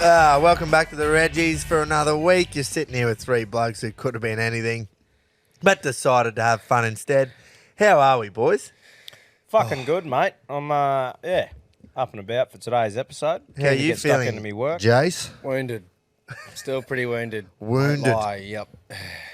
Welcome back to the Reggies for another week. You're sitting here with three blokes who could have been anything, but decided to have fun instead. How are we, boys? Fucking good, mate. I'm up and about for today's episode. How are you get feeling, stuck into me work. Jace? Wounded. Still pretty wounded. Wounded. Yep.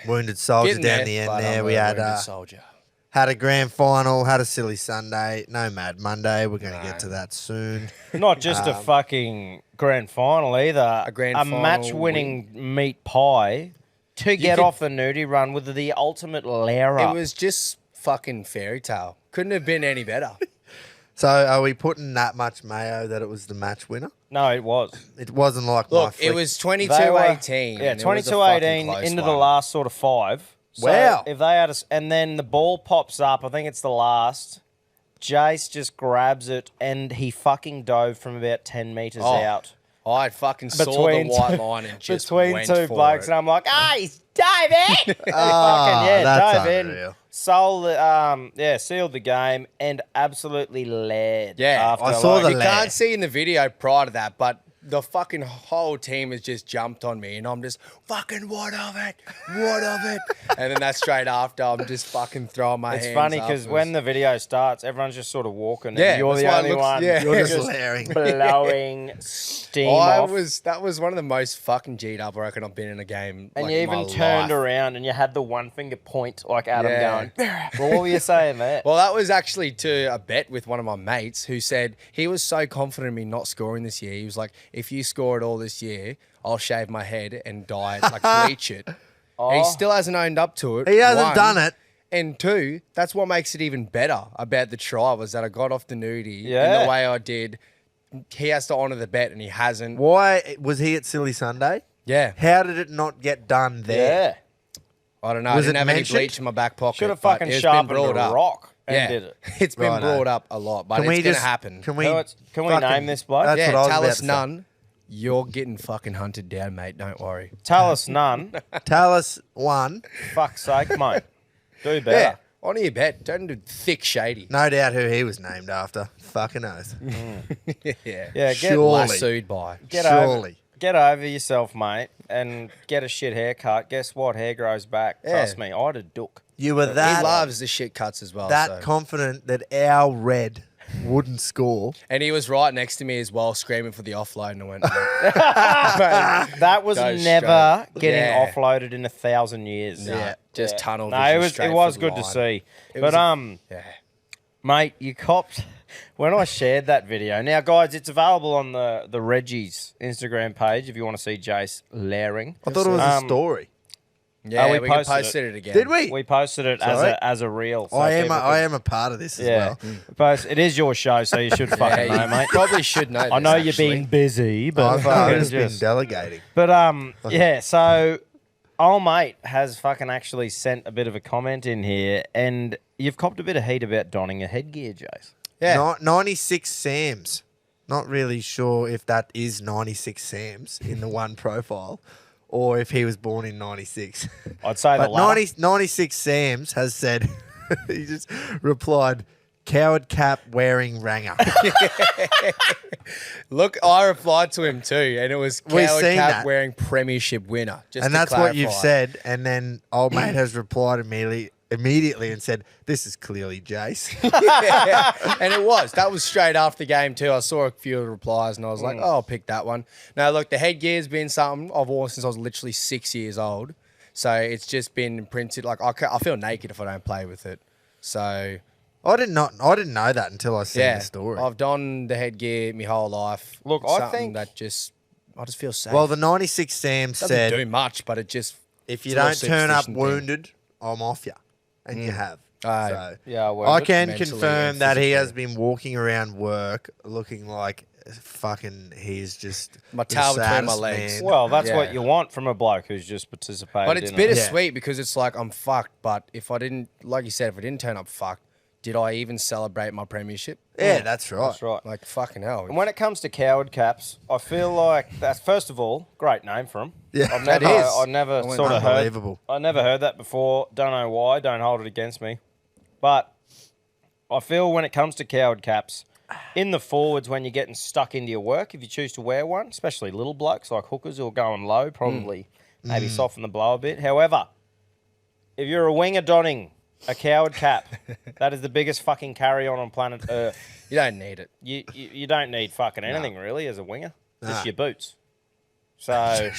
Wounded soldier Getting down there, the end but there. I'm We a had wounded soldier. had a grand final, had a silly Sunday, no Mad Monday. We're going to get to that soon. Not just a fucking grand final either. A grand final match-winning meat pie to get off the nudie run with the ultimate layer up. It was just fucking fairy tale. Couldn't have been any better. So are we putting that much mayo that it was the match winner? No, it was. It wasn't like my Look, flick. it was They were- 22-18. Yeah, and it was a 22-18 fucking close into one. the last sort of five. So Wow. If they had and then the ball pops up, I think it's the last. Jace just grabs it and he fucking dove from about 10 metres out. I fucking saw the white line and just between went two for blokes, it. and I'm like, he's diving. that's dove in, unreal. sealed the game, and absolutely led. Yeah, after I saw like, the You lair. can't see in the video prior to that, but the fucking whole team has just jumped on me, and I'm just fucking what of it, and then that's straight after I'm just fucking throwing my hands. It's funny because afterwards. when the video starts, everyone's just sort of walking. Yeah, and you're that's the why it only looks- one. yeah. You're just layering. blowing steam off. that was one of the most fucking G'd up I reckon I've been in a game. And like, you in my even turned life. around and you had the one finger point like Adam Yeah. going. Well, what were you saying there? Well, that was actually to a bet with one of my mates who said he was so confident in me not scoring this year. He was like, if you score it all this year, I'll shave my head and dye it, like bleach it. And he still hasn't owned up to it. He hasn't One. done it. And two, that's what makes it even better about the try was that I got off the nudie in Yeah. the way I did. He has to honour the bet and he hasn't. Why was he at Silly Sunday? Yeah. How did it not get done there? Yeah. I don't know. Was I didn't it have any mentioned? bleach in my back pocket. Should have but fucking it's sharpened been brought a up. rock and Yeah. did it. It's been Righto. brought up a lot, but Can it's we going to just happen. Can we? Can we fucking- name this bloke? That's what I was about Tallis to say. Nunn, you're getting fucking hunted down, mate. Don't worry. Tallis none. Tallis won. Fuck's sake, mate. Do Yeah, better. on your bet. Don't do thick shady. No doubt who he was named after. Fucking oath. Yeah. Yeah, get Surely. Lassoed by. Get Surely. Get over yourself, mate, and get a shit haircut. Guess what? Hair grows back. Trust me, I had a duck. You were He that loves the shit cuts as well. that so. confident that our red wouldn't score. And he was right next to me as well, screaming for the offload, and I went, That was Go never straight. getting Yeah. offloaded in 1,000 years. yeah, just tunnel No, vision it was straight it was for the good to line. see. It But was yeah. mate, you copped when I shared that video. Now, guys, it's available on the Reggies Instagram page if you want to see Jace layering. I thought it was a story. Yeah, we we posted posted it again. Did we? We posted it Sorry? as a reel. So I am. people I can- am a part of this as Yeah, well. It is your show, so you should fucking Yeah, know, you mate. probably should know. I know this, you've been actually. busy, but I've fucking just been just- delegating. But yeah. So, old mate has fucking actually sent a bit of a comment in here, and you've copped a bit of heat about donning a headgear, Jace. Yeah. 96 Sams. Not really sure if that is 96 Sams in the one profile or if he was born in 96. I'd say the But latter. 96 Sams has said, he just replied, coward cap wearing ranger. Look, I replied to him too, and it was We've coward seen cap that. wearing premiership winner. Just And to that's what you've clarify. said. And then old mate has replied immediately and said, this is clearly Jace. Yeah, and it was. That was straight after the game too. I saw a few of the replies, and I was like, "Oh, I'll pick that one." Now, look, the headgear's been something I've worn since I was literally 6 years old, so it's just been imprinted. Like I feel naked if I don't play with it. So I didn't know that until I seen yeah, the story. I've donned the headgear my whole life. Look, It's I something think- that I just feel safe. Well, the 96 Sam doesn't said, do much, but it just if you it's a don't little turn up superstition thing. wounded, I'm off you. And you have. Aye. So Yeah, well, I can mentally confirm and that he physically. has been walking around work looking like fucking he's just My the tail between my saddest legs. man. Well, that's Yeah. what you want from a bloke who's just participated. But it's in bittersweet because it's like I'm fucked. But if I didn't, like you said, if I didn't turn up fucked, did I even celebrate my premiership? Yeah, that's right. That's right. Like fucking hell. And when it comes to coward caps, I feel like that's first of all great name for him. Yeah, I've that never, is. I never sort of heard. Unbelievable. I never heard that before. Don't know why. Don't hold it against me. But I feel when it comes to coward caps, in the forwards when you're getting stuck into your work, if you choose to wear one, especially little blokes like hookers who are going low, probably maybe soften the blow a bit. However, if you're a winger donning a coward cap, that is the biggest fucking carry-on on planet Earth. You don't need it. You don't need fucking anything really as a winger. Just your boots. So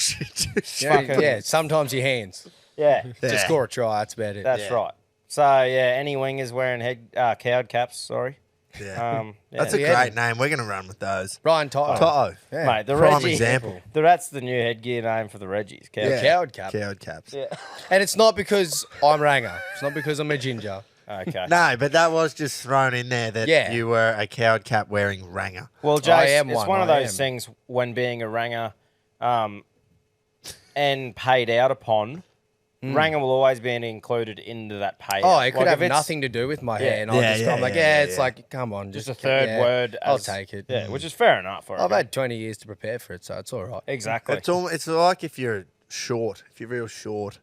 Yeah, sometimes your hands. yeah, To score a try, that's about it. that's right. So yeah, any wingers wearing coward caps, sorry. Yeah. Yeah. That's a Yeah. great name. We're going to run with those. Ryan Toto. Toto. Yeah. Mate, the Prime Reggie, example. That's the new headgear name for the Reggies. Coward The cap. coward cap. Coward caps. Yeah. And it's not because I'm Ranger. It's not because I'm a ginger. Okay. No, but that was just thrown in there that Yeah. you were a coward cap wearing ranger. Well, I Jace, am it's one, one of I those am. things when being a ranger and paid out upon, ranger will always be included into that payout. Oh, it could Like, have if it's nothing to do with my Yeah. hair. And Yeah, I'm like, yeah, it's yeah. like, come on. Just a third word. I'll as- take it. Yeah, which is fair enough. For I've a had 20 years to prepare for it, so it's all right. Exactly. It's like if you're short, if you're real short,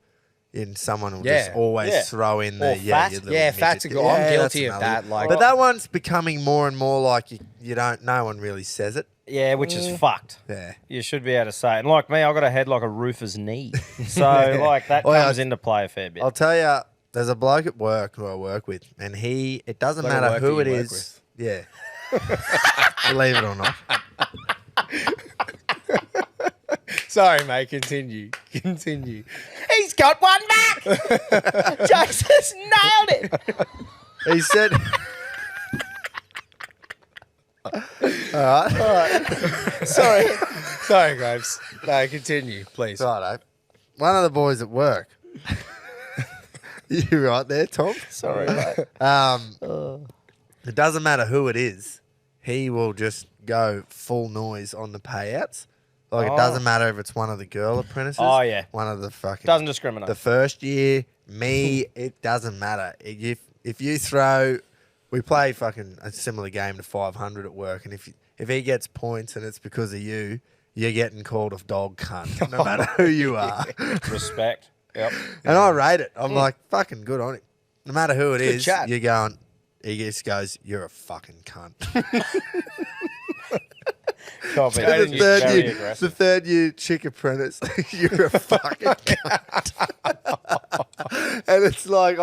and someone will Yeah. just always Yeah. throw in Or the fat. your little Yeah, midget. fat's a good- I'm that's guilty of another that, good- like- but that one's becoming more and more like you don't. No one really says it. Yeah, which is fucked. Yeah. You should be able to say it. And like me, I've got a head like a roofer's knee. So, like, that Well, comes into play a fair bit. I'll tell you, there's a bloke at work who I work with, and it doesn't Bloke at matter work who that it you work is. Yeah. Believe it or not. Sorry, mate. Continue. Continue. He's got one back! Jason's nailed it! He said. Sorry. Sorry, Graves. No, continue, please. Righto. One of the boys at work. You right there, Tom? Sorry, mate. It doesn't matter who it is. He will just go full noise on the payouts. Like it doesn't matter if it's one of the girl apprentices. Oh, yeah. One of the fucking Doesn't discriminate. the first year, me, it doesn't matter. If you throw, we play fucking a similar game to 500 at work, and if he gets points and it's because of you, you're getting called a dog cunt, no matter who you are. Respect. Yep. And I rate it. I'm like, fucking good on him. No matter who it Good is, chat. you're going. He just goes, "You're a fucking cunt." Copy. And He's very aggressive. the third year chick apprentice, you're a fucking cunt. And it's like,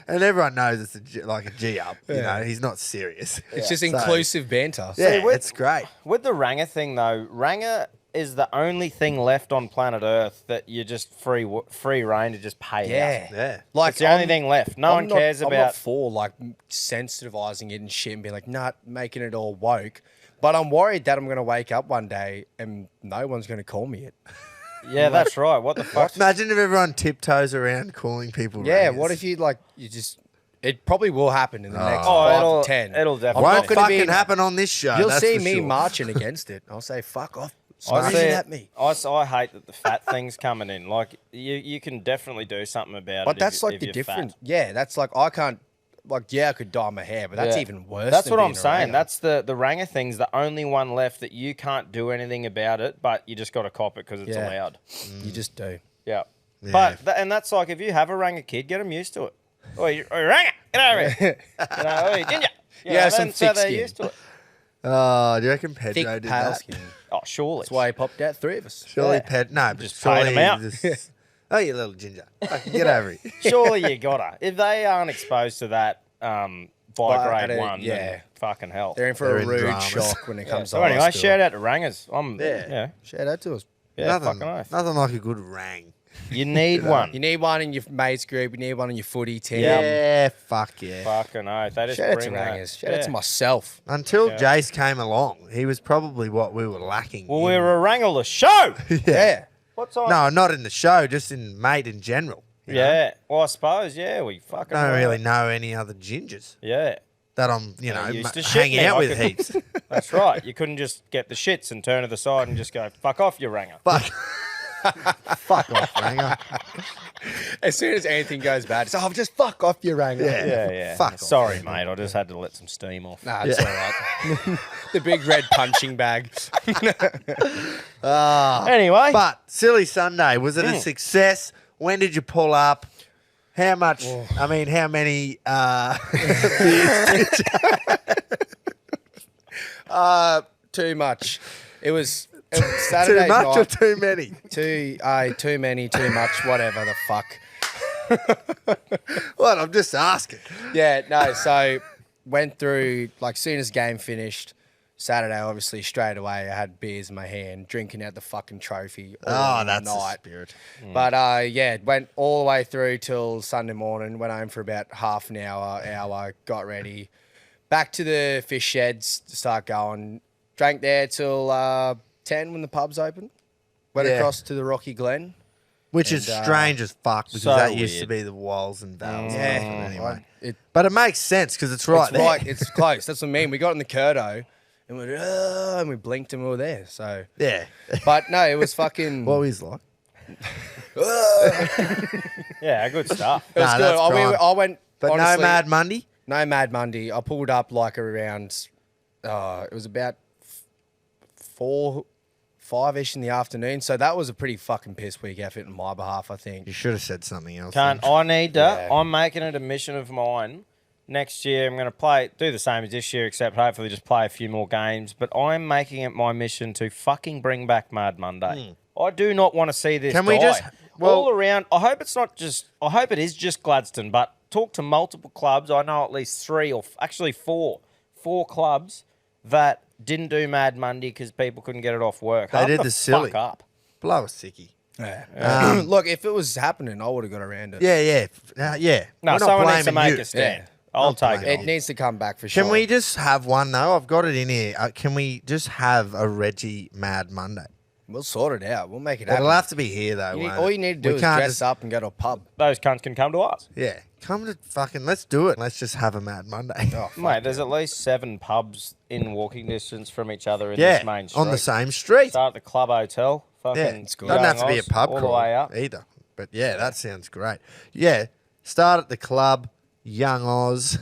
and everyone knows it's like a G up. You know, he's not serious. It's just So, inclusive banter. Yeah, with- it's great. With the Ranger thing, though, Ranger is the only thing left on planet Earth that you're just free reign to just pay out. Yeah. Like It's the only thing left. No one cares I'm about. not for like sensitivizing it and shit and being like, not making it all woke. But I'm worried that I'm going to wake up one day and no one's going to call me it. Yeah, that's right. What the fuck? Imagine if everyone tiptoes around calling people. Yeah, rangers. what if you like, you just, it probably will happen in the next Oh, 5 it'll- to 10. it'll definitely- I'm Won't not going to fucking be, happen on this show. you'll that's see for me sure. marching against it. I'll say, fuck off. I Screaming see- at me. I hate that the fat thing's coming in. Like, you can definitely do something about But it. that's if, like if the you're difference. fat. Yeah, that's like, I can't, like, yeah, I could dye my hair, but that's Yeah. even worse. That's than what I'm being a saying. ranger. That's the Ranger thing's the only one left that you can't do anything about it, but you just got to cop it because it's Yeah. allowed. You just do. Yeah. Yeah. But and that's like if you have a Ranger kid, get them used to it. Oi, Ranger, get over here. You know, oi, Ginger. You Yeah, know, some then so thick they're skin. used to it. Oh, do you reckon Pedro Thick, did pale that? skin. Oh, surely. That's why he popped out 3 of us. Surely Yeah. Ped. No, but Just paid surely him out. just- oh, you little ginger. Fucking get over here. Surely you gotta. If they aren't exposed to that by But grade at a- 1, yeah. then fucking hell. They're in for They're a in rude dramas. shock when it comes So to anyway, high school. shout out to Rangers. Yeah. Shout out to us. Yeah, nothing, fucking oath. nothing like a good rang. You need one. You need one in your mates group. You need one in your footy team. Yeah. Fuck yeah. Fucking oath. They just Shout out to bring that. Rangers. Shout out Yeah. to myself. Until Yeah. Jace came along, he was probably what we were lacking. Well, in- we were a Wrangle show. Yeah. What's on? No, not in the show, just in mate in general. you know? Yeah. Well, I suppose, yeah, we fucking Don't were. really know any other gingers Yeah. that I'm, Yeah, used to shit hanging me, out I with could- heaps. That's right. You couldn't just get the shits and turn to the side and just go, fuck off, you Ranger. Fuck. Fuck off, Ranger. As soon as anything goes bad, it's just fuck off your Ranger. Yeah. Yeah, yeah. Fuck off. Sorry, mate. I just had to let some steam off. Nah, it's all right. The big red punching bag. Anyway. But Silly Sunday, was it a success? When did you pull up? How much? I mean, how many beers did you Too much. It was Saturday Too much night. or too many? Too many, too much, whatever the fuck. What? I'm just asking. Yeah, no, so went through, like, soon as game finished, Saturday, obviously, straight away, I had beers in my hand, drinking out the fucking trophy all That's the night. spirit. But, yeah, went all the way through till Sunday morning, went home for about half an hour, got ready. Back to the fish sheds to start going. Drank there till 10 when the pubs opened. Went Yeah. across to the Rocky Glen. Which is And, strange as fuck because so that used to weird. be the Walls and Vales. Yeah. Anyway. It, But it makes sense because it's right it's there. right, it's close. That's what I mean. We got in the Curdo and and we blinked and we were there. So, Yeah. but no, it was fucking. What was like? Yeah, good stuff. It was Nah, good. that's prime. I went. But honestly, no Mad Monday? No Mad Monday. I pulled up like around. It was about 5-ish in the afternoon. So that was a pretty fucking piss weak effort on my behalf, I think. You should have said something else. Can't. then. I need to. Yeah. I'm making it a mission of mine. Next year, I'm going to do the same as this year, except hopefully just play a few more games. But I'm making it my mission to fucking bring back Mad Monday. I do not want to see this. Can we die. just- well- all around? I hope it's not just. I hope it is just Gladstone. But talk to multiple clubs. I know at least 3 or actually 4 clubs that didn't do Mad Monday because people couldn't get it off work. They Hurry did the silly. fuck up. Blow a sickie. Yeah. Look, if it was happening, I would have got around it. Yeah. Yeah. No, We're not someone needs to blaming make you. a stand. Yeah. I'll Not take blaming it. It needs to come back for sure. Can we just have one though? I've got it in here. Can we just have a Reggie Mad Monday? We'll sort it out. We'll make it happen. It'll have to be here though. won't All it? you need to do We is can't dress just- up and go to a pub. Those cunts can come to us. Yeah, come to fucking. Let's do it. Let's just have a Mad Monday. Oh, Mate, there's at least 7 pubs in walking distance from each other in yeah, this main street. on the same street. Start at the club hotel. Fucking Yeah, it's good. doesn't have to Young be a Oz, pub all crawl the way up. either. But yeah, that sounds great. Yeah, start at the club, Young Oz.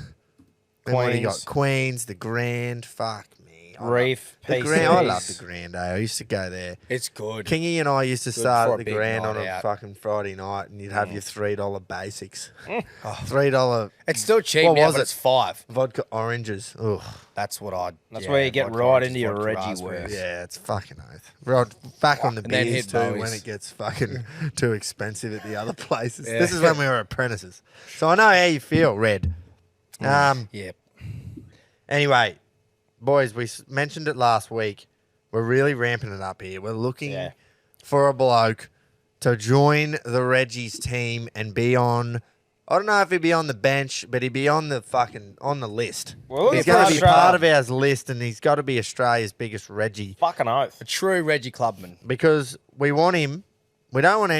Then what do you got? Queens. Queens, the Grand. Fuck me. I love- Reef, The Grand. I PCs. love the Grand. I used to go there. It's good. Kingy and I used to Good start for at a the big Grand night on a out. fucking Friday night, and you'd have your $3 basics. $3 It's still cheap What now, was but it? it's 5. vodka oranges. Ugh. That's what I'd. That's where you get vodka right oranges, into your vodka Reggie raspberries. worth. Yeah, it's fucking oath. Right, back on the And then beers hit too when Bowie's. it gets fucking too expensive at the other places. Yeah. This is when we were apprentices. So I know how you feel, Red. Yeah. Anyway, boys, we mentioned it last week. We're really ramping it up here. We're looking Yeah. for a bloke to join the Reggies team and be on. I don't know if he'd be on the bench, but he'd be on the list. Well, He's for going to be Australia. part of our list, and he's got to be Australia's biggest Reggie. Fucking oath. A true Reggie clubman. Because we want him. We don't want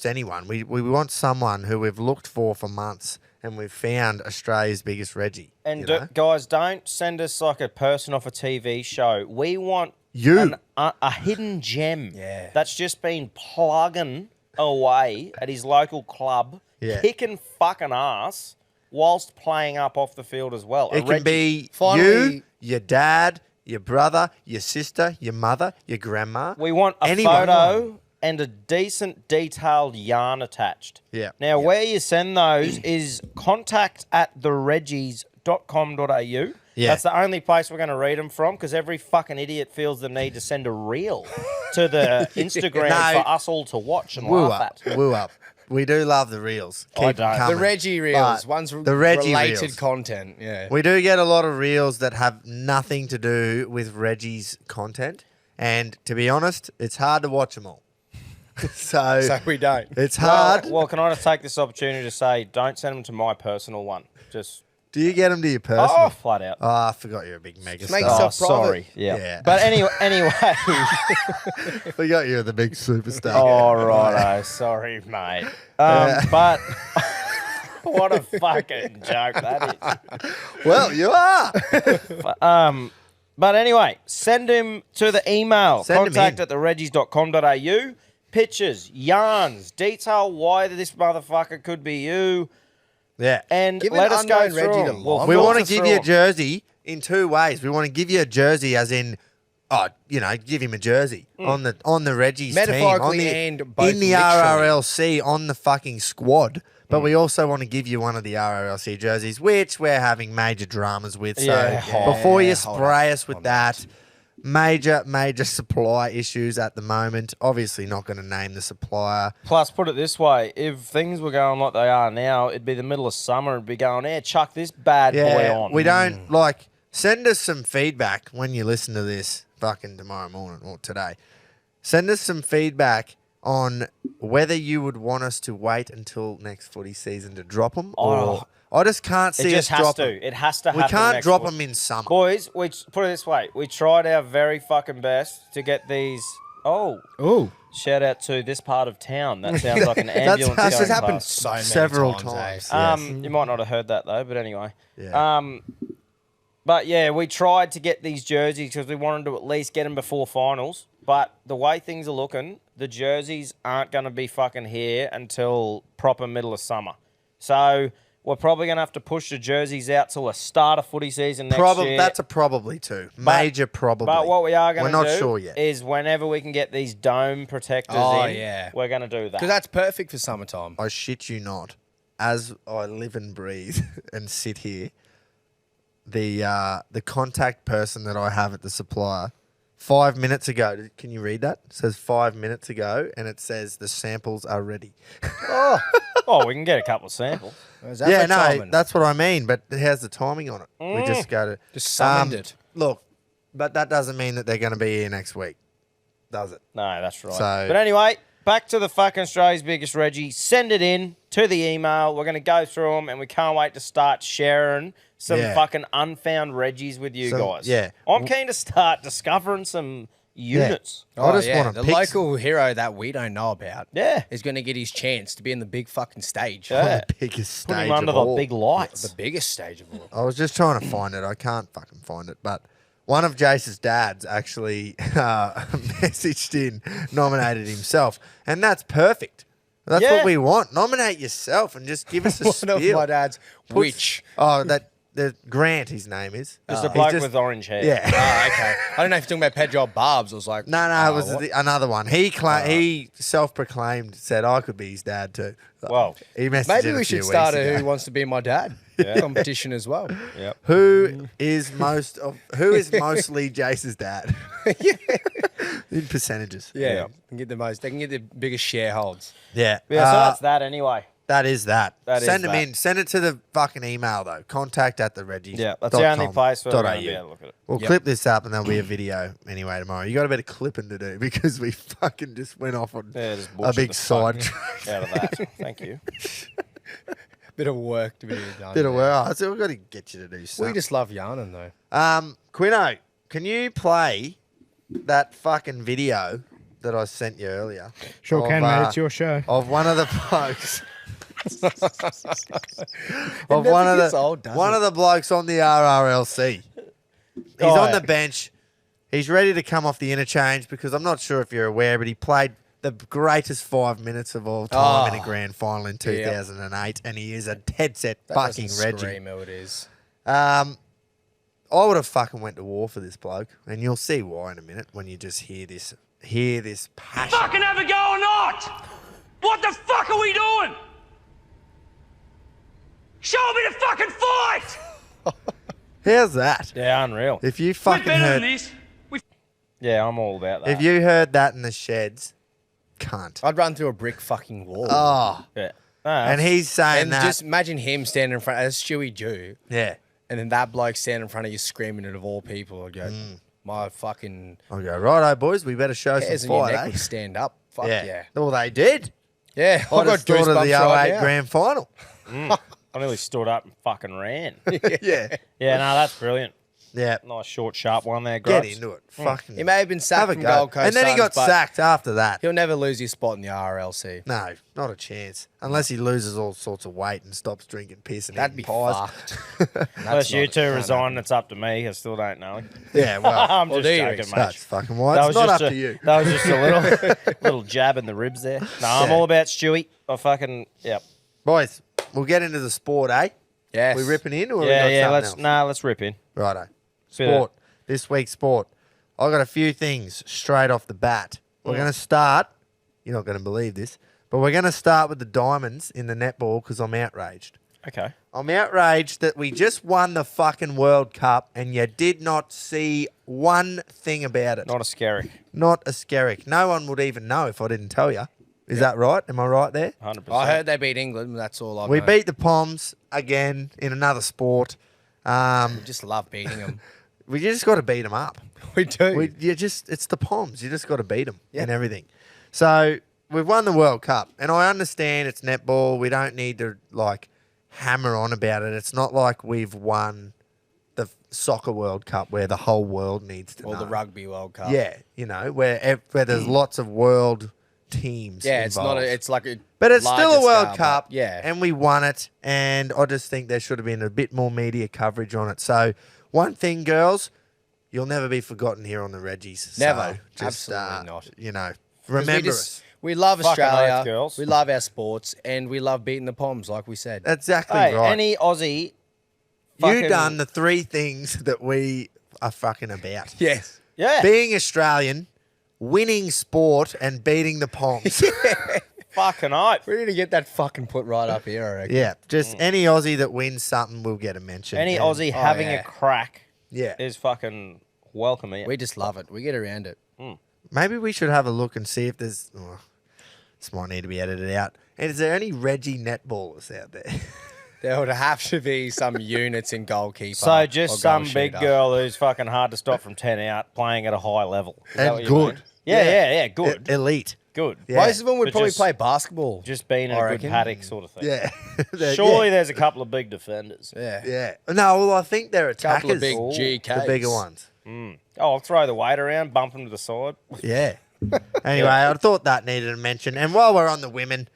anyone. We want someone who we've looked for months, and we've found Australia's biggest Reggie. And you know? guys, don't send us like a person off a TV show. We want You. a hidden gem Yeah. that's just been plugging away at his local club, Yeah. kicking fucking ass whilst playing up off the field as well. It can be Finally- you, your dad, your brother, your sister, your mother, your grandma. We want a anyone. photo and a decent detailed yarn attached. Yeah. Now, where you send those is contact@thereggies.com.au. Yeah. That's the only place we're going to read them from because every fucking idiot feels the need to send a reel to the Instagram No. for us all to watch and Woo laugh up. at. Woo up. We do love the reels. I Keep don't. them The coming. Reggie reels. But One's the Reggie related reels. content. Yeah. We do get a lot of reels that have nothing to do with Reggie's content. And to be honest, it's hard to watch them all. so So we don't. it's hard. Well, can I just take this opportunity to say, don't send them to my personal one. Just Do you get them to your personal? flat out. Oh, I forgot you're a big mega Make star. yourself private. Sorry. Yeah. Yeah. But anyway. Forgot you're the big superstar. Oh, righto. Sorry, mate. But what a fucking joke that is. Well, you are. But anyway, send him to the email. Send him contact in. at thereggies.com.au. Pictures, yarns, detail why this motherfucker could be you. Yeah. And Give an let us go unknown through Reggie to them. love. We want to filter give through you a them. jersey in 2 ways. We want to give you a jersey as in give him a jersey on the Reggies Metaphorically team, and both in the literally. RRLC on the fucking squad. But we also want to give you one of the RRLC jerseys, which we're having major dramas with. So before you spray us with that, major supply issues at the moment. Obviously not going to name the supplier. Plus, put it this way, if things were going like they are now, it'd be the middle of summer. It'd be going, chuck this bad boy on. We don't, send us some feedback when you listen to this fucking tomorrow morning or today. Send us some feedback on whether you would want us to wait until next footy season to drop them, or I just can't see us drop them. It has to happen. We can't next drop week. them in summer. Boys, put it this way. We tried our very fucking best to get these. Oh. Shout out to this part of town. That sounds like an ambulance. That's going happened past. so many Several times. times. You might not have heard that though, but anyway. Yeah. But yeah, we tried to get these jerseys because we wanted to at least get them before finals. But the way things are looking, the jerseys aren't going to be fucking here until proper middle of summer. So we're probably going to have to push the jerseys out till the start of footy season next year. That's a probably too. Major probably. But what we are going to do not sure yet. is whenever we can get these dome protectors we're going to do that. Because that's perfect for summertime. I shit you not. As I live and breathe and sit here, the contact person that I have at the supplier, 5 minutes ago, can you read that? It says 5 minutes ago, and it says the samples are ready. We can get a couple of samples. Yeah, no, that's what I mean, but it has the timing on it. We just go to... Just summoned it. Look, but that doesn't mean that they're going to be here next week, does it? No, that's right. So- But anyway, back to the fucking Australia's biggest Reggie. Send it in to the email. We're going to go through them, and we can't wait to start sharing some fucking unfound Reggies with you guys. Yeah. I'm keen to start discovering some units. I just want the to pick local hero that we don't know about. Yeah. Is going to get his chance to be in the big fucking stage. Yeah. the biggest stage Put him under of the all. big lights. The biggest stage of all. I was just trying to find it. I can't fucking find it. But one of Jace's dads actually messaged in, nominated himself. And that's perfect. That's what we want. Nominate yourself and just give us a One spiel. of my dad's. Which? Oh, the Grant, his name is. Just a He's bloke just- with orange hair. Yeah. Okay. I don't know if you're talking about Pedro Barbs. I was like, No, it was another one. He self-proclaimed, said I could be his dad too. Well, he messaged maybe in we a few should start weeks a ago. Who Wants to Be My Dad competition as well. Yep. Who is mostly Jace's dad? In percentages. Yeah. Can get the most. They can get the biggest shareholds. Yeah. Yeah, so that's that anyway. That is that. That Send is them that. in. Send it to the fucking email though. Contact@thereggies. Yeah, that's the only place where we're going to be able to look at it. We'll clip this up and there'll be a video anyway tomorrow. You got a bit of clipping to do because we fucking just went off on Just a bullshit big the side fuck out of that. Thank you. Bit of work to be done. bit of there. work. So we've got to get you to do something. We just love yarning though. Quino, can you play that fucking video that I sent you earlier? Sure can, mate. It's your show. Of one of the blokes. of never one of gets the old, does one it? of the blokes on the RRLC. He's on the bench. He's ready to come off the interchange because I'm not sure if you're aware, but he played the greatest 5 minutes of all time in a grand final in 2008, and he is a dead set fucking Reggie. Scream who it is. I would have fucking went to war for this bloke, and you'll see why in a minute when you just hear this passion. Fucking have a go or not? What the fuck are we doing? Show me the fucking fight! How's that? Yeah, unreal. If you We're fucking better heard, than this. Yeah, I'm all about that. if you heard that in the sheds, cunt. I'd run through a brick fucking wall. Oh, Yeah. No, and he's saying and that. just imagine him standing in front as Stewie Jew, Yeah. and then that bloke standing in front of you screaming it of all people. I'd go, my fucking I'll go, righto, boys, we better show hairs some in your fight, neck eh? would stand up. Fuck yeah. Well, they did. Yeah, I I've got just thought of the goosebumps 08 right now. grand final. I nearly stood up and fucking ran. Yeah. Yeah, no, that's brilliant. Yeah. Nice short, sharp one there, Get Grubbs. into it. Fucking He may have been have sacked a from go. Gold Coast And then he got Suns, but sacked after that. He'll never lose his spot in the RLC. No, not a chance. Unless he loses all sorts of weight and stops drinking piss and That'd be eating pies. fucked. Unless you two resign, it's up to me. I still don't know. Yeah, well, I'm Well, just do you joking, reckon? mate. that's fucking why. That It's was not just up a, to you. That was just a little jab in the ribs there. No, I'm all about Stewie. I fucking, yep. Boys, we'll get into the sport, eh? Yes. We ripping in or Yeah, we got something let's else? let's rip in. Righto. Bit of- Sport. This week's sport. I got a few things straight off the bat. We're going to start. You're not going to believe this, but we're going to start with the diamonds in the netball because I'm outraged. Okay. I'm outraged that we just won the fucking World Cup and you did not see one thing about it. Not a scary. Not a skerrick. No one would even know if I didn't tell you. Is that right? Am I right there? 100%. I heard they beat England. That's all I know. We beat the Poms again in another sport. We just love beating them. We just got to beat them up. We do. It's the Poms. You just got to beat them and everything. So we've won the World Cup, and I understand it's netball. We don't need to hammer on about it. It's not like we've won the soccer World Cup where the whole world needs to know. Or the Rugby World Cup. Yeah, where there's lots of world teams. Yeah, it's involved. not. It's like a. But it's still a larger World scale, Cup, but yeah. and we won it, and I just think there should have been a bit more media coverage on it. So, one thing, girls, you'll never be forgotten here on the Reggies. Never. So just, Absolutely not. Remember us. We love Fucking Australia. oath, girls. We love our sports, and we love beating the Poms, like we said. Exactly Hey, right. any Aussie. You done the three things that we are fucking about. Yes. Yeah. Being Australian, winning sport, and beating the Poms. Fucking oath. We need to get that fucking put right up here, I reckon. Yeah, just any Aussie that wins something will get a mention. Any And- Aussie having yeah. a crack Yeah. is fucking welcome here. We just love it. We get around it. Maybe we should have a look and see if there's... Oh, this might need to be edited out. And is there any Reggie netballers out there? There would have to be some units in goalkeeper. So or just goal some big shooter. girl who's fucking hard to stop from 10 out playing at a high level. Is that And what you good. mean? Yeah, good. Elite. Good. Yeah. Most of them would But probably just- play basketball. Just being in I a good reckon. paddock sort of thing. Yeah. Surely there's a couple of big defenders. Yeah. Yeah. No, well, I think they're attackers. Couple of big Ooh, GKs. the bigger ones. Oh, I'll throw the weight around, bump them to the side. Yeah. Anyway, I thought that needed a mention. And while we're on the women,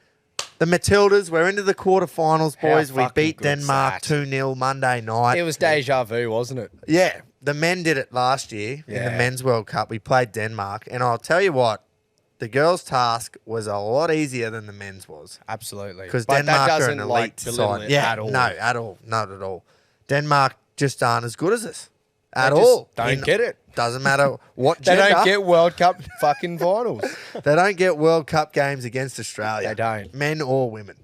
the Matildas, we're into the quarterfinals, How boys. We fucking beat good's Denmark that? 2-0 Monday night. It was deja vu, wasn't it? Yeah. The men did it last year in the Yeah. Men's World Cup. We played Denmark. And I'll tell you what, the girls' task was a lot easier than the men's was. Absolutely. Because But Denmark that are doesn't an like elite belittle side. it Yeah, at all. no, at all. Not at all. Denmark just aren't as good as us. At They just all. don't get it. Doesn't matter what They gender. don't get World Cup fucking finals. They don't get World Cup games against Australia. They don't. Men or women.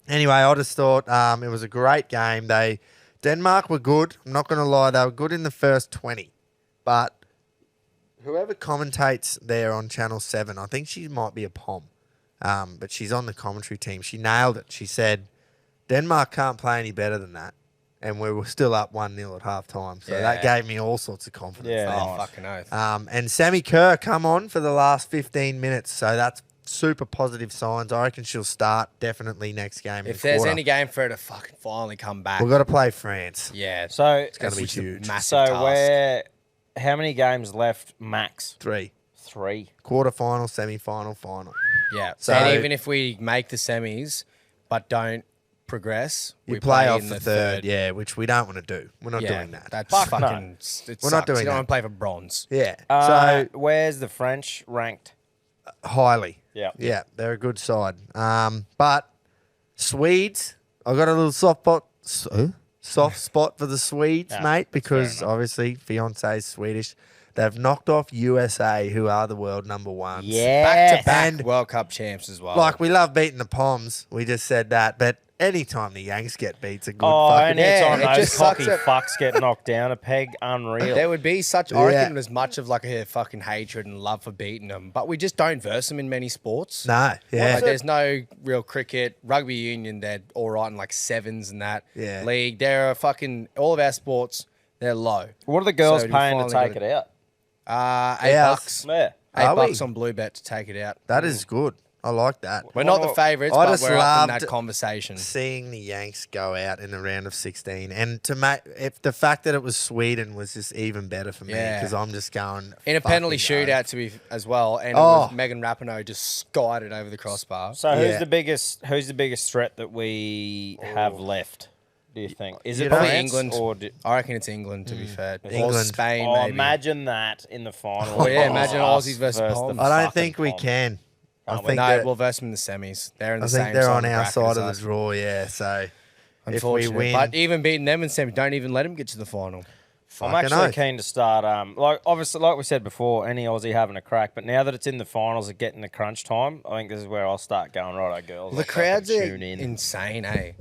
Anyway, I just thought it was a great game. Denmark were good. I'm not going to lie. They were good in the first 20. But whoever commentates there on Channel 7, I think she might be a Pom. But she's on the commentary team. She nailed it. She said, Denmark can't play any better than that. And we were still up 1-0 at half time. So that Yeah. gave me all sorts of confidence. Yeah. there. Oh, Nice. fucking oath. And Sammy Kerr come on for the last 15 minutes. So that's super positive signs. I reckon she'll start definitely next game. If there's any game for her to fucking finally come back. We've got to play France. Yeah. So, It's going to be Which is a huge. massive so task. how many games left max? 3. 3. Quarterfinal, semi-final, final. Yeah. So- and even if we make the semis but don't progress, You we play play off in the third, yeah, which we don't want to do. We're not doing that. That's Fuck no. fucking. It We're not sucks. doing You don't that. want to play for bronze. Yeah. Where's the French ranked? So, highly. Yeah. Yeah, they're a good side. But Swedes, I got a little soft spot for the Swedes, Yeah, mate, that's because fair enough. obviously fiance's Swedish. They've knocked off USA, who are the world number ones. Yeah. Back to back And- World Cup champs as well. Like, we love beating the Poms. We just said that. But anytime the Yanks get beat's a good Oh, fucking... anytime Yeah, it those just sucks cocky that- fucks get knocked down a peg, unreal. there would be such, Yeah. I reckon, as much of like a fucking hatred and love for beating them, but we just don't verse them in many sports. No, yeah. Like, there's no real cricket, rugby union. They're all right in like sevens and that. Yeah. League. They're fucking all of our sports. They're low. What are the girls So you paying to finally take got it out? $8 Ours. bucks. Yeah. Are we? $8 on Blue Bet to take it out. That is good. I like that. We're not the Well, favourites, I but just we're up in loved that conversation. Seeing the Yanks go out in the round of 16, and to make if the fact that it was Sweden was just even better for me Yeah. because I'm just going In a penalty fucking shootout to be as well, and it Oh. was Megan Rapinoe just skied it over the crossbar. So who's Yeah. the biggest threat that we have left? Do you think is You it don't- Probably France England. or I reckon it's England, to be fair. Or England. Spain, oh, maybe. imagine that in the final? Oh, yeah, imagine Us Aussies versus Poms. the I don't fucking think we Poms. can. I Can't we? think No, that- we'll verse them in the semis. They're in the I same think they're side on of the our bracket side as of us. the draw. Yeah, so if we Unfortunate. win, But even beating them in semi, don't even let them get to the final. I'm Fucking actually oath. keen to start. Obviously, like we said before, any Aussie having a crack. But now that it's in the finals of getting the crunch time, I think this is where I'll start going. Righto, girls. The I'll crowds fucking are tune in. insane, eh?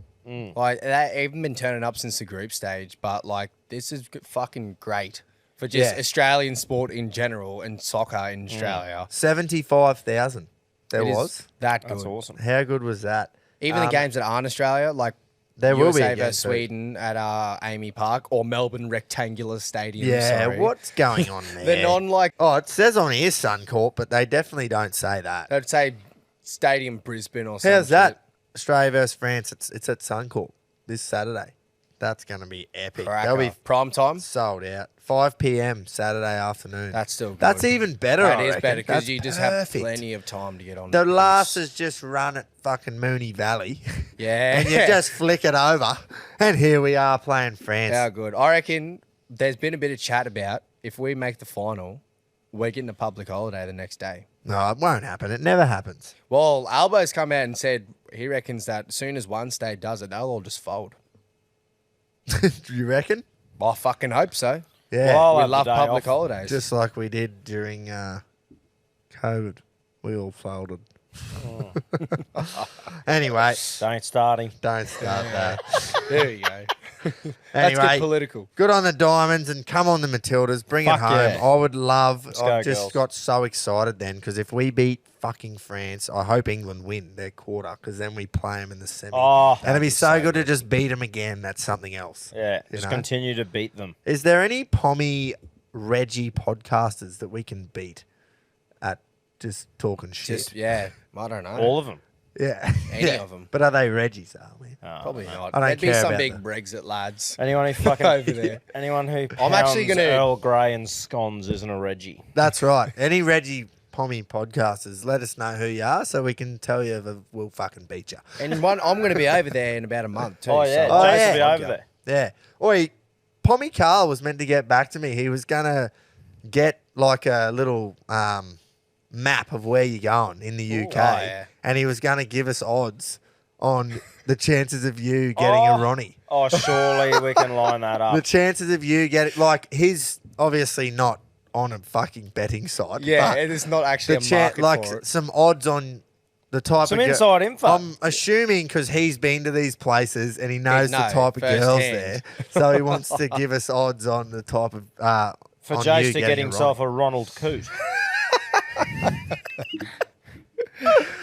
Like they haven't been turning up since the group stage, but like this is fucking great for just Yeah. Australian sport in general and soccer in Australia. 75,000 there It is was. that good. That's awesome. How good was that? Even the games that aren't Australia, like There will be USA again versus too. Sweden at Amy Park or Melbourne Rectangular Stadium. Yeah, sorry. what's going on there? The non like Oh, it says on here Suncorp, but they definitely don't say that. I'd say Stadium Brisbane or something. How's that? Australia versus France. It's at Suncorp this Saturday. That's going to be epic. They'll be Prime time. sold out. 5 p.m. Saturday afternoon. That's still good. That's even better. That I is reckon. better because That's you just perfect. have plenty of time to get on. The last is just run at fucking Mooney Valley. Yeah. And you just flick it over. And here we are playing France. How good. I reckon there's been a bit of chat about if we make the final, we're getting a public holiday the next day. No, it won't happen. It never happens. Well, Albo's come out and said he reckons that as soon as one state does it, they'll all just fold. Do you reckon? I fucking hope so. Yeah. Well, I'll We have the love day public off. holidays. Just like we did during COVID. We all folded. Anyway, Don't start him. don't start that. there you go. That's Anyway, good political. good on the Diamonds and come on the Matildas. Bring it Fuck home. yeah. I would love. Let's go, I've just girls. got so excited then because if we beat fucking France, I hope England win their quarter because then we play them in the semi. Oh, and it'd be so good to just beat them again. That's something else. Yeah, You just know? continue to beat them. Is there any Pommy Reggie podcasters that we can beat at just talking shit? Just yeah, I don't know. All of them. yeah. Any Yeah. of 'em. But are they Reggies, are we? Probably not. I don't There'd be care some about big that. Brexit lads. Anyone who fucking Over there. anyone who I'm actually pounds gonna- Earl Grey and scones isn't a Reggie. That's right. Any Reggie Pommy podcasters, let us know who you are so we can tell you if we'll fucking beat you. And one, I'm going to be over there in about a month too. Oh yeah, so- Oh, Jason yeah. will be over there. Yeah. Oi, Pommy Carl was meant to get back to me. He was going to get like a little map of where you're going in the UK. yeah. And he was going to give us odds on the chances of you getting a Ronnie. Oh, surely we can line that up. The chances of you getting, like, he's obviously not on a fucking betting site. Yeah, but it is not actually a the market like for it. some odds on the type Some of girl- inside info. I'm assuming because he's been to these places and he knows the know, type of girls firsthand. there, so he wants to give us odds on the type of For on Jace you to getting get a himself Ronnie. a Ronald Coot.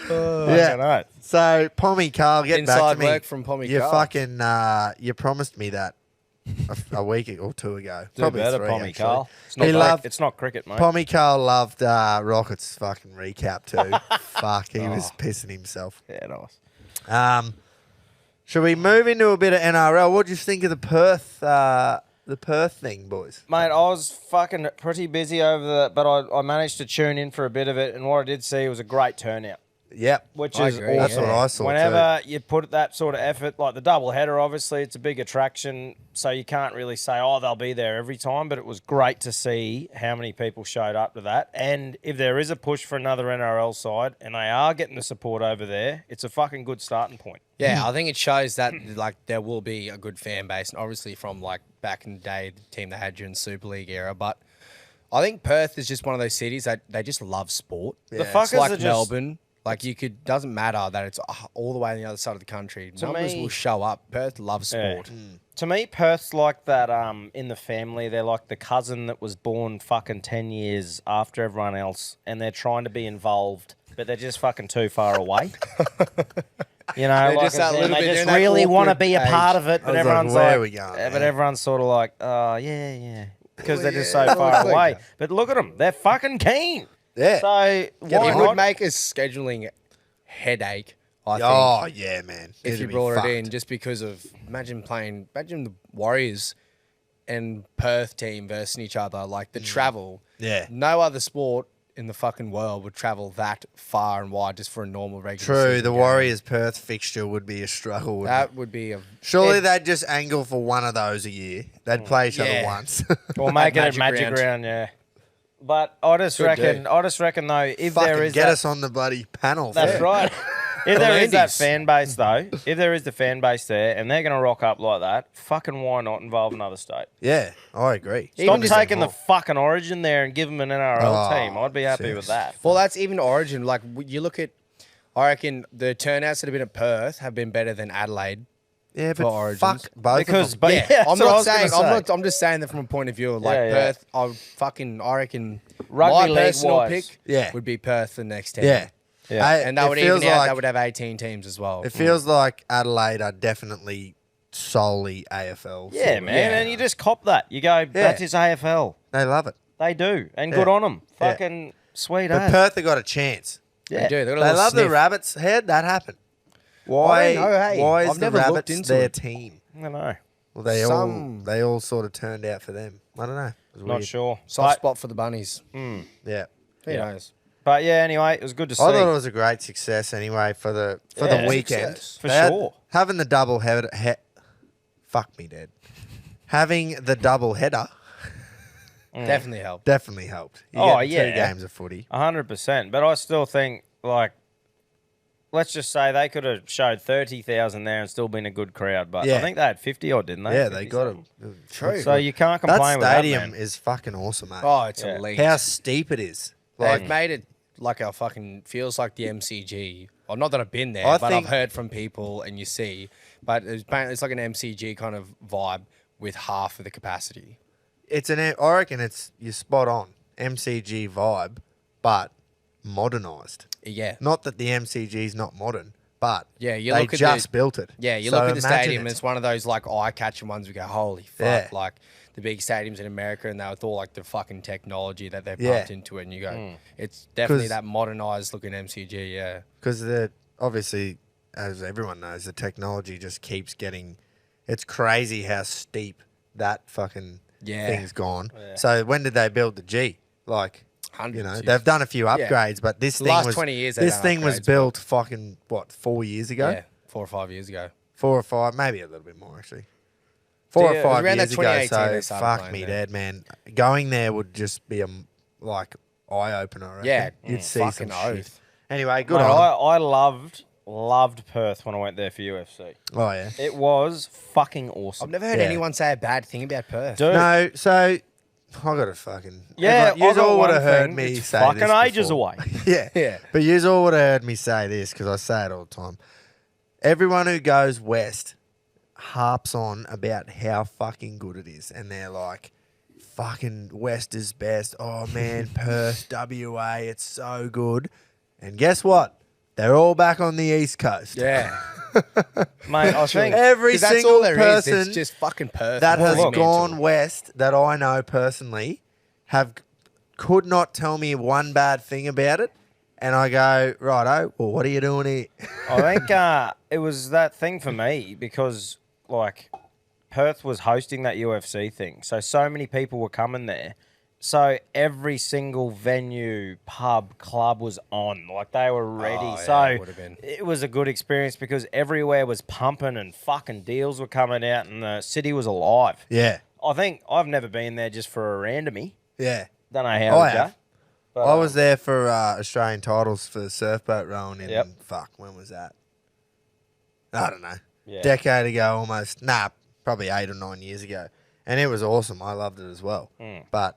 Yeah. know. So Pommy Carl, get back Inside to me. work from Pommy you Carl. fucking you promised me that a week or two ago. Do Probably better, three, Pommy actually. Carl. It's not, He cric- loved it's not cricket, mate. Pommy Carl loved Rockets fucking recap too. Fuck, he Oh. was pissing himself. Yeah, nice. Should we move into a bit of NRL? What do you think of the Perth thing, boys? Mate, I was fucking pretty busy over the, but I managed to tune in for a bit of it, and what I did see was a great turnout, Yep. which I is agree, That's awesome. what I saw Whenever you put that sort of effort, like the double header, obviously it's a big attraction, so you can't really say, oh, they'll be there every time, but it was great to see how many people showed up to that. And if there is a push for another NRL side, and they are getting the support over there, it's a fucking good starting point. Yeah, I think it shows that like there will be a good fan base, and obviously from like back in the day, the team they had during the Super League era. But I think Perth is just one of those cities that they just love sport. Yeah. The It's fuckers It's like are just... Melbourne. Like you could doesn't matter that it's all the way on the other side of the country. Numbers me- will show up. Perth loves Yeah. sport. To me, Perth's like that in the family. They're like the cousin that was born fucking 10 years after everyone else, and they're trying to be involved, but they're just fucking too far away. You know, They're like, just that and little they bit- just they're in that really want to awkward be a part age. of it, I but was like, everyone's where like, are we going, but man? everyone's sort of like, oh, yeah. Because they're just so yeah, far it's like away. that. But look at them. They're fucking keen. Yeah. So, It why would not? make a scheduling headache. I think. Oh yeah, man. if It'd you be brought it in fucked. just because of imagine the Warriors and Perth team versus each other, like the travel. Yeah. No other sport in the fucking world would travel that far and wide just for a normal regular True, season the game. Warriors Perth fixture would be a struggle. Wouldn't it? That would be a Surely it- they'd just angle for one of those a year. They'd play each other Yeah. once. Or make it Magic a magic round. round, yeah. But I just Could reckon, do. though, if Fucking there is get that, us on the bloody panel. that's yeah. right. If there is that Andes. fan base, though, if there is the fan base there and they're going to rock up like that, fucking why not involve another state? Yeah, I agree. Stop just taking the more. fucking Origin there and give them an NRL Oh, team. I'd be happy with seriously. that. Well, that's even Origin. Like you look at, I reckon the turnouts that have been at Perth have been better than Adelaide. Yeah, for but Origins. fuck both Because, of them. but Yeah, yeah, I'm that's what I not was gonna saying. say. I'm just saying that from a point of view of like Yeah, yeah. Perth. I reckon Rugby my league personal wise. pick Yeah. would be Perth for the next 10. Yeah. Yeah. And that it would feels even out. like- That would have 18 teams as well. It feels like Adelaide are definitely solely AFL. Yeah, sort of. man. And you just cop that. You go, that's his AFL. They love it. They do. And Yeah. good on them. Yeah. Fucking sweet But as. Perth have got a chance. They Yeah. do. They've got a They little love the sniff. Rabbits. How'd that happen? I Why? don't know, hey. Why is I've the never looked Rabbits into their it. team? I don't know. Well, Some- they all sort of turned out for them. I don't know. It was Not weird. sure. Soft But, spot for the bunnies. Yeah. Who Yeah. knows? but yeah, anyway, it was good to see. I thought it was a great success anyway for the Yeah. weekend. Success. For They had- sure. Having the double header. Fuck me, Dad. Having the double header Definitely helped. definitely helped. You Oh, get yeah. 2 games of footy. 100%. But I still think, like, let's just say they could have showed 30,000 there and still been a good crowd. But Yeah. I think they had 50 odd, didn't they? Yeah, they 50 got something. it. True. So you can't That complain with stadium that, man. is fucking awesome, mate. Oh, it's Yeah. elite. How steep it is. They've Like, made it like a fucking feels like the MCG. Well, not that I've been there, I but think- I've heard from people and you see. But it's like an MCG kind of vibe with half of the capacity. I reckon you're spot on. MCG vibe, but modernised. Yeah. Not that the MCG is not modern, but Yeah, you they look at just the- built it. Yeah, you So look at the imagine stadium, it. it's one of those like eye-catching ones. We go, holy fuck! Yeah. Like the big stadiums in America, and with all like the fucking technology that they've Yeah. pumped into it, and you go, it's definitely 'Cause- that modernized looking MCG. Yeah, Because obviously, as everyone knows, the technology just keeps getting. It's crazy how steep that fucking Yeah. thing's gone. So when did they build the G? Like, hundreds. they've done a few upgrades, but this The thing last was 20 years they've This done thing was upgrades, but- built fucking 4 years ago, yeah, 4 or 5 years ago. 4 or 5, maybe a little bit more actually. 4 Yeah, or it was 5 around that years ago. 2018 they So started fuck playing me, there. Dad, man. Going there would just be a like eye opener. I reckon. Yeah, you'd see fucking some shit. oath. Anyway, good Mate, on 'em. I loved Perth when I went there for UFC. Oh yeah. It was fucking awesome. I've never heard Yeah. anyone say a bad thing about Perth. Dude, No, so I got to fucking yeah, You I got all would one have heard thing. me It's say fucking this ages before. away. Yeah, Yeah. But you all would have heard me say this because I say it all the time. Everyone who goes west harps on about how fucking good it is, and they're like, "Fucking West is best." Oh man, Perth, WA, it's so good. And guess what? They're all back on the East Coast. Yeah, Mate, I think Every 'Cause that's single all there is. person It's just fucking Perth. that has Look. gone west that I know personally could not tell me one bad thing about it. And I go, righto, well, what are you doing here? I think it was that thing for me because like Perth was hosting that UFC thing, so many people were coming there. So every single venue, pub, club was on. Like they were ready. Oh, yeah, so it would've been. it was a good experience because everywhere was pumping and fucking deals were coming out and the city was alive. Yeah, I think I've never been there just for a randomie. yeah. Don't know how I it go. have. But, I was there for Australian titles for surfboat rowing in, Yep. when was that? I don't know. Yeah. Decade ago almost. Nah, probably 8 or 9 years ago. And it was awesome. I loved it as well. But,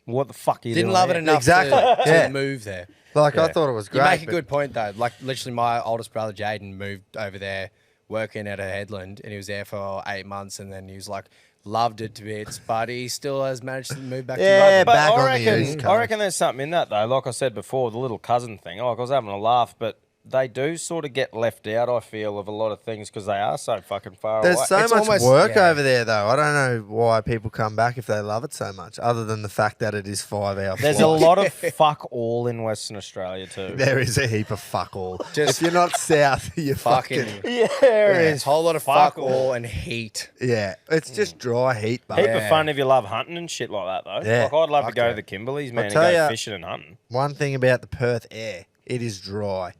what the fuck are you Didn't doing love it there? enough Exactly. to Yeah. move there. like, I Yeah. thought it was You great. make a but- good point though. Like literally, my oldest brother Jaden moved over there, working at a headland, and he was there for 8 months, and then he was like, loved it to bits, but he still has managed to move back Yeah, to Melbourne. But back I on the reckon, East I Coast. reckon there's something in that though. Like I said before, the little cousin thing. Like I was having a laugh, but they do sort of get left out. I feel of a lot of things because they are so fucking far There's away. so It's much almost- work yeah. over there, though. I don't know why people come back if they love it so much, other than the fact that it is 5 hours. There's a lot of fuck all in Western Australia too. There is a heap of fuck all. Just if you're not south, you're fucking fucking. Yeah, there a is. whole lot of fuck fuck all and heat. Yeah, it's just dry heat, but Heap Yeah. of fun if you love hunting and shit like that though. Yeah. Like I'd love to Fuck go yeah. to the Kimberleys, man, and tell go ya- fishing and hunting. one thing about the Perth air, it is dry.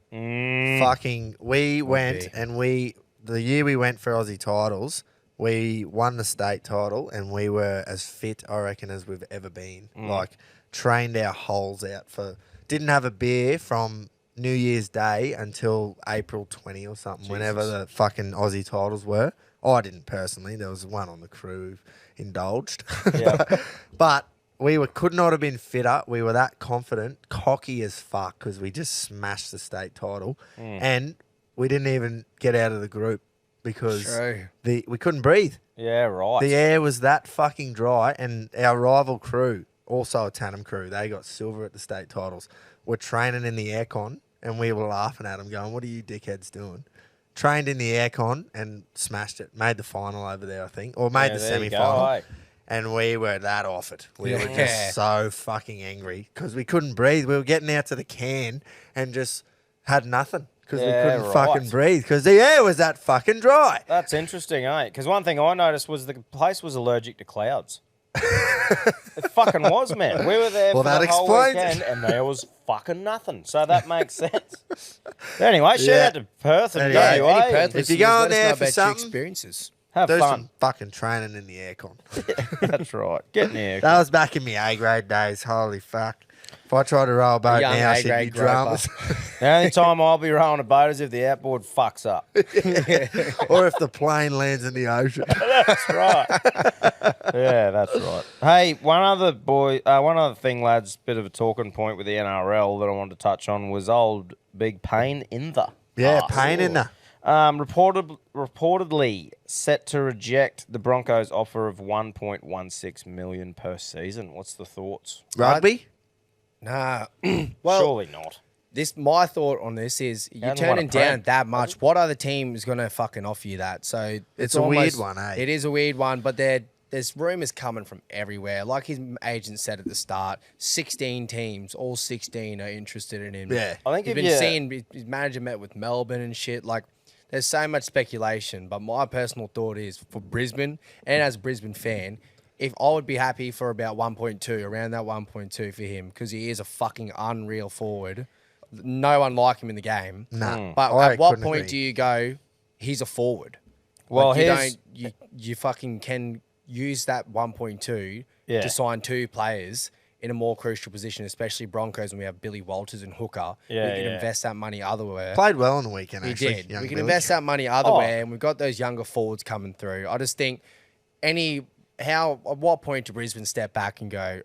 Fucking, we went be. and the year we went for Aussie titles, we won the state title and we were as fit, I reckon, as we've ever been. Like, trained our holes out didn't have a beer from New Year's Day until April 20 or something, whenever the fucking Aussie titles were. I didn't personally. There was one on the crew who indulged. Yeah. But we could not have been fitter. We were that confident, cocky as fuck, because we just smashed the state title. And we didn't even get out of the group because True. we couldn't breathe. Yeah, right. The air was that fucking dry, and our rival crew, also a Tandem crew, they got silver at the state titles, were training in the aircon, and we were laughing at them going, what are you dickheads doing? Trained in the aircon and smashed it. Made the final over there, I think, or made Yeah, the there you go, semi-final. eh? And we were that off it. We were Yeah. just so fucking angry because we couldn't breathe. We were getting out to the can and just had nothing because Yeah, we couldn't right. fucking breathe because the air was that fucking dry. That's interesting, eh? Because one thing I noticed was the place was allergic to clouds. It fucking was, man. We were there Well, for that the whole explains weekend, and there was fucking nothing. So that makes sense. Anyway, shout out to Perth and Anyway, WA. Any Perth If listeners, you're going let us there know for about your something- experiences. Have Do fun. some fucking training in the aircon. That's right. Get in there. That was back in my A grade days. Holy fuck. If I tried to row a boat young now, she'd be A-grade dramas. The only time I'll be rowing a boat is if the outboard fucks up. Or if the plane lands in the ocean. That's right. Yeah, that's right. Hey, one other thing, lads, bit of a talking point with the NRL that I wanted to touch on was old big Pain in the Yeah, arse. pain in the. Reportedly set to reject the Broncos' offer of 1.16 million per season. What's the thoughts? Rugby? Nah. Well, Surely not. my thought on this is you're Hasn't won a turning down prem, that much. What other team is going to fucking offer you that? So It's a weird one, eh? It is a weird one, but there's rumours coming from everywhere. Like his agent said at the start, 16 teams, all 16 are interested in him. Yeah. I think You've if been you- seeing his manager met with Melbourne and shit. Like, there's so much speculation. But my personal thought is for Brisbane, and as a Brisbane fan, if I would be happy for about 1.2, around that 1.2 for him, because he is a fucking unreal forward. No one like him in the game. No. But I at what couldn't point agree. do you go, he's a forward? Well, Like, you here's- don't, you fucking can use that 1.2 Yeah. to sign two players in a more crucial position, especially Broncos when we have Billy Walters and Hooker. Yeah, we can yeah. invest that money otherwhere. Played well on the weekend, We actually. did. young We can Billy. invest that money otherwhere, and we've got those younger forwards coming through. I just think at what point do Brisbane step back and go,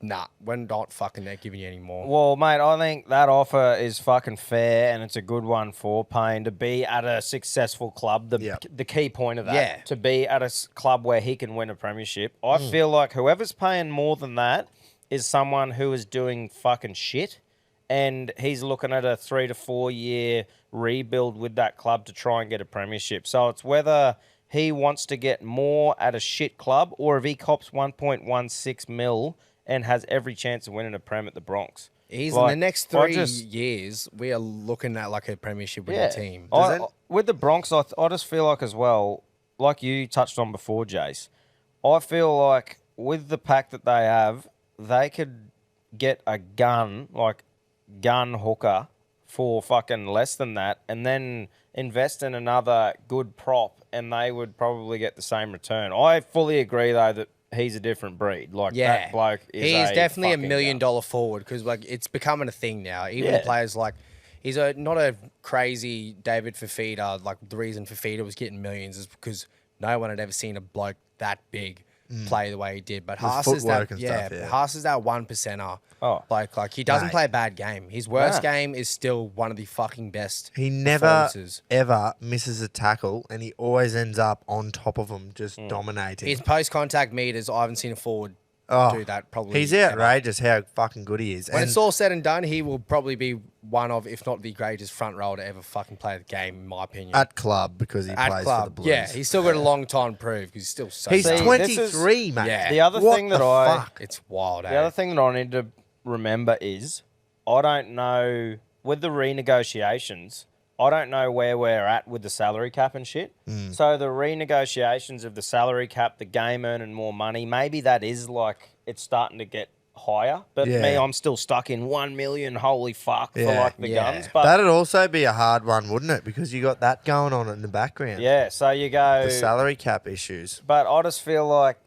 nah, we're not fucking not giving you any more. Well, mate, I think that offer is fucking fair, and it's a good one for Payne to be at a successful club. The key point of that, Yeah. to be at a club where he can win a premiership. I feel like whoever's paying more than that is someone who is doing fucking shit, and he's looking at a 3 to 4 year rebuild with that club to try and get a premiership. So it's whether he wants to get more at a shit club or if he cops 1.16 mil and has every chance of winning a prem at the Bronx. He's Like, in the next I 3 just- years, we are looking at like a premiership winning team. With the Bronx, I just feel like as well, like you touched on before, Jace, I feel like with the pack that they have, they could get a gun hooker for fucking less than that and then invest in another good prop and they would probably get the same return. I fully agree, though, that he's a different breed. Like, that bloke is He's definitely a $1 fucking million gun. forward because like it's becoming a thing now. Even Yeah. players like he's not a crazy David Fafita. Like the reason Fafita was getting millions is because no one had ever seen a bloke that big play the way he did. But His Haas is footwork that and stuff, yeah. Haas is that 1%er. Oh. Like he doesn't Mate. play a bad game. His worst Nah. game is still one of the fucking best. He never, performances. ever misses a tackle, and he always ends up on top of them, just Mm. dominating. His post-contact meters, I haven't seen a forward do that probably. He's ever. outrageous how fucking good he is. When And it's all said and done, he will probably be one of, if not the greatest front row to ever fucking play the game, in my opinion. at club, because he plays for the Blues. yeah, he's still got a long time to prove because he's still so. He's young. See, 23, mate. Yeah. The other What thing that the I... fuck? It's wild. The other thing that I need to remember is I don't know, with the renegotiations, I don't know where we're at with the salary cap and shit. So the renegotiations of the salary cap, the game earning more money, maybe that is like it's starting to get higher. But Yeah. me, I'm still stuck in 1 million, holy fuck, for Yeah. like the Yeah. guns. But That'd also be a hard one, wouldn't it? Because you got that going on in the background. yeah, so you go... The salary cap issues. But I just feel like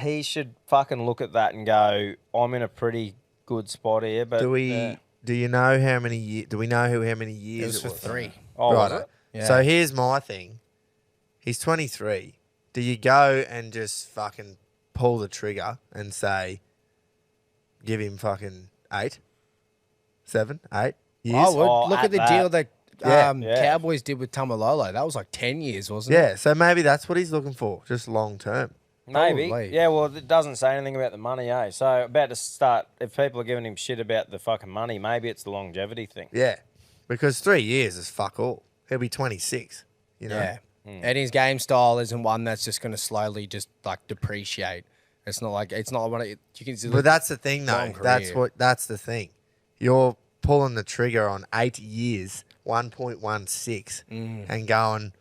he should fucking look at that and go, I'm in a pretty good spot here. But Do we Do you know how many years? Do we know how many It years was for 3. Oh, was Right. it? Yeah. So here's my thing. He's 23. Do you go and just fucking pull the trigger and say, give him fucking 8, 7, 8 years? I would. Oh, Look at at the that. deal that Yeah. Yeah. Cowboys did with Tamalolo. That was like 10 years, wasn't it? Yeah, so maybe that's what he's looking for, just long term. Maybe. Probably. Yeah, well, it doesn't say anything about the money, eh? So, about to start, if people are giving him shit about the fucking money, maybe it's the longevity thing. Yeah, because 3 years is fuck all. He'll be 26. You know. Yeah. And his game style isn't one that's just going to slowly just like depreciate. It's not like you can. But that's the thing, though. long That's career. that's the thing. You're pulling the trigger on 8 years, 1.16, and going.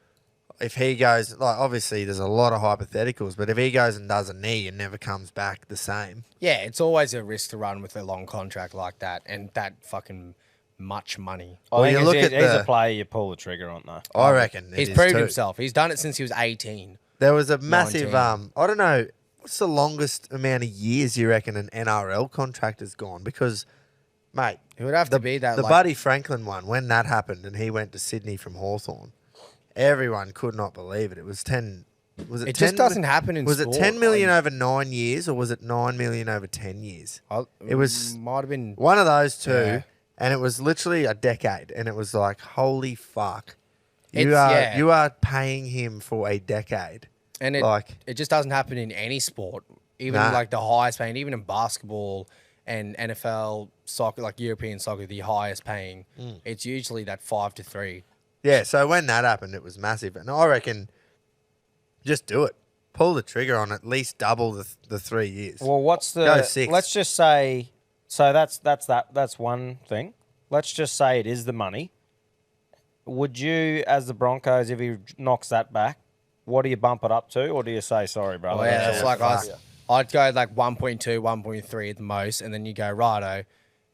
If he goes, like obviously there's a lot of hypotheticals, but if he goes and does a knee and never comes back the same, Yeah, it's always a risk to run with a long contract like that and that fucking much money. Well, you look at he's the- a player you pull the trigger on, though. I reckon He's it is proved too. himself. He's done it since he was 18. There was a massive, 19. I don't know, what's the longest amount of years you reckon an NRL contract has gone? Because, mate, It would have to be that. the like, Buddy Franklin one, when that happened and he went to Sydney from Hawthorn, everyone could not believe it. It was 10. Was it? It 10, just doesn't happen in Was sport. it 10 million Like, over 9 years or was it 9 million over 10 years? It was might have been. one of those two, Yeah. and it was literally a decade, and it was like, holy fuck. It's- yeah. You are paying him for a decade. And it like- it just doesn't happen in any sport. Even Nah. like the highest paying, even in basketball and NFL soccer, like European soccer, the highest paying. It's usually that 5 to 3. Yeah, so when that happened, it was massive. And I reckon just do it. Pull the trigger on at least double the 3 years. Well, what's the? Go 6. Let's just say. So that's one thing. Let's just say it is the money. Would you, as the Broncos, if he knocks that back, what do you bump it up to, or do you say sorry, brother? Oh, yeah, that's like fuck. I'd go like 1.2, 1.3 at the most, and then you go, righto,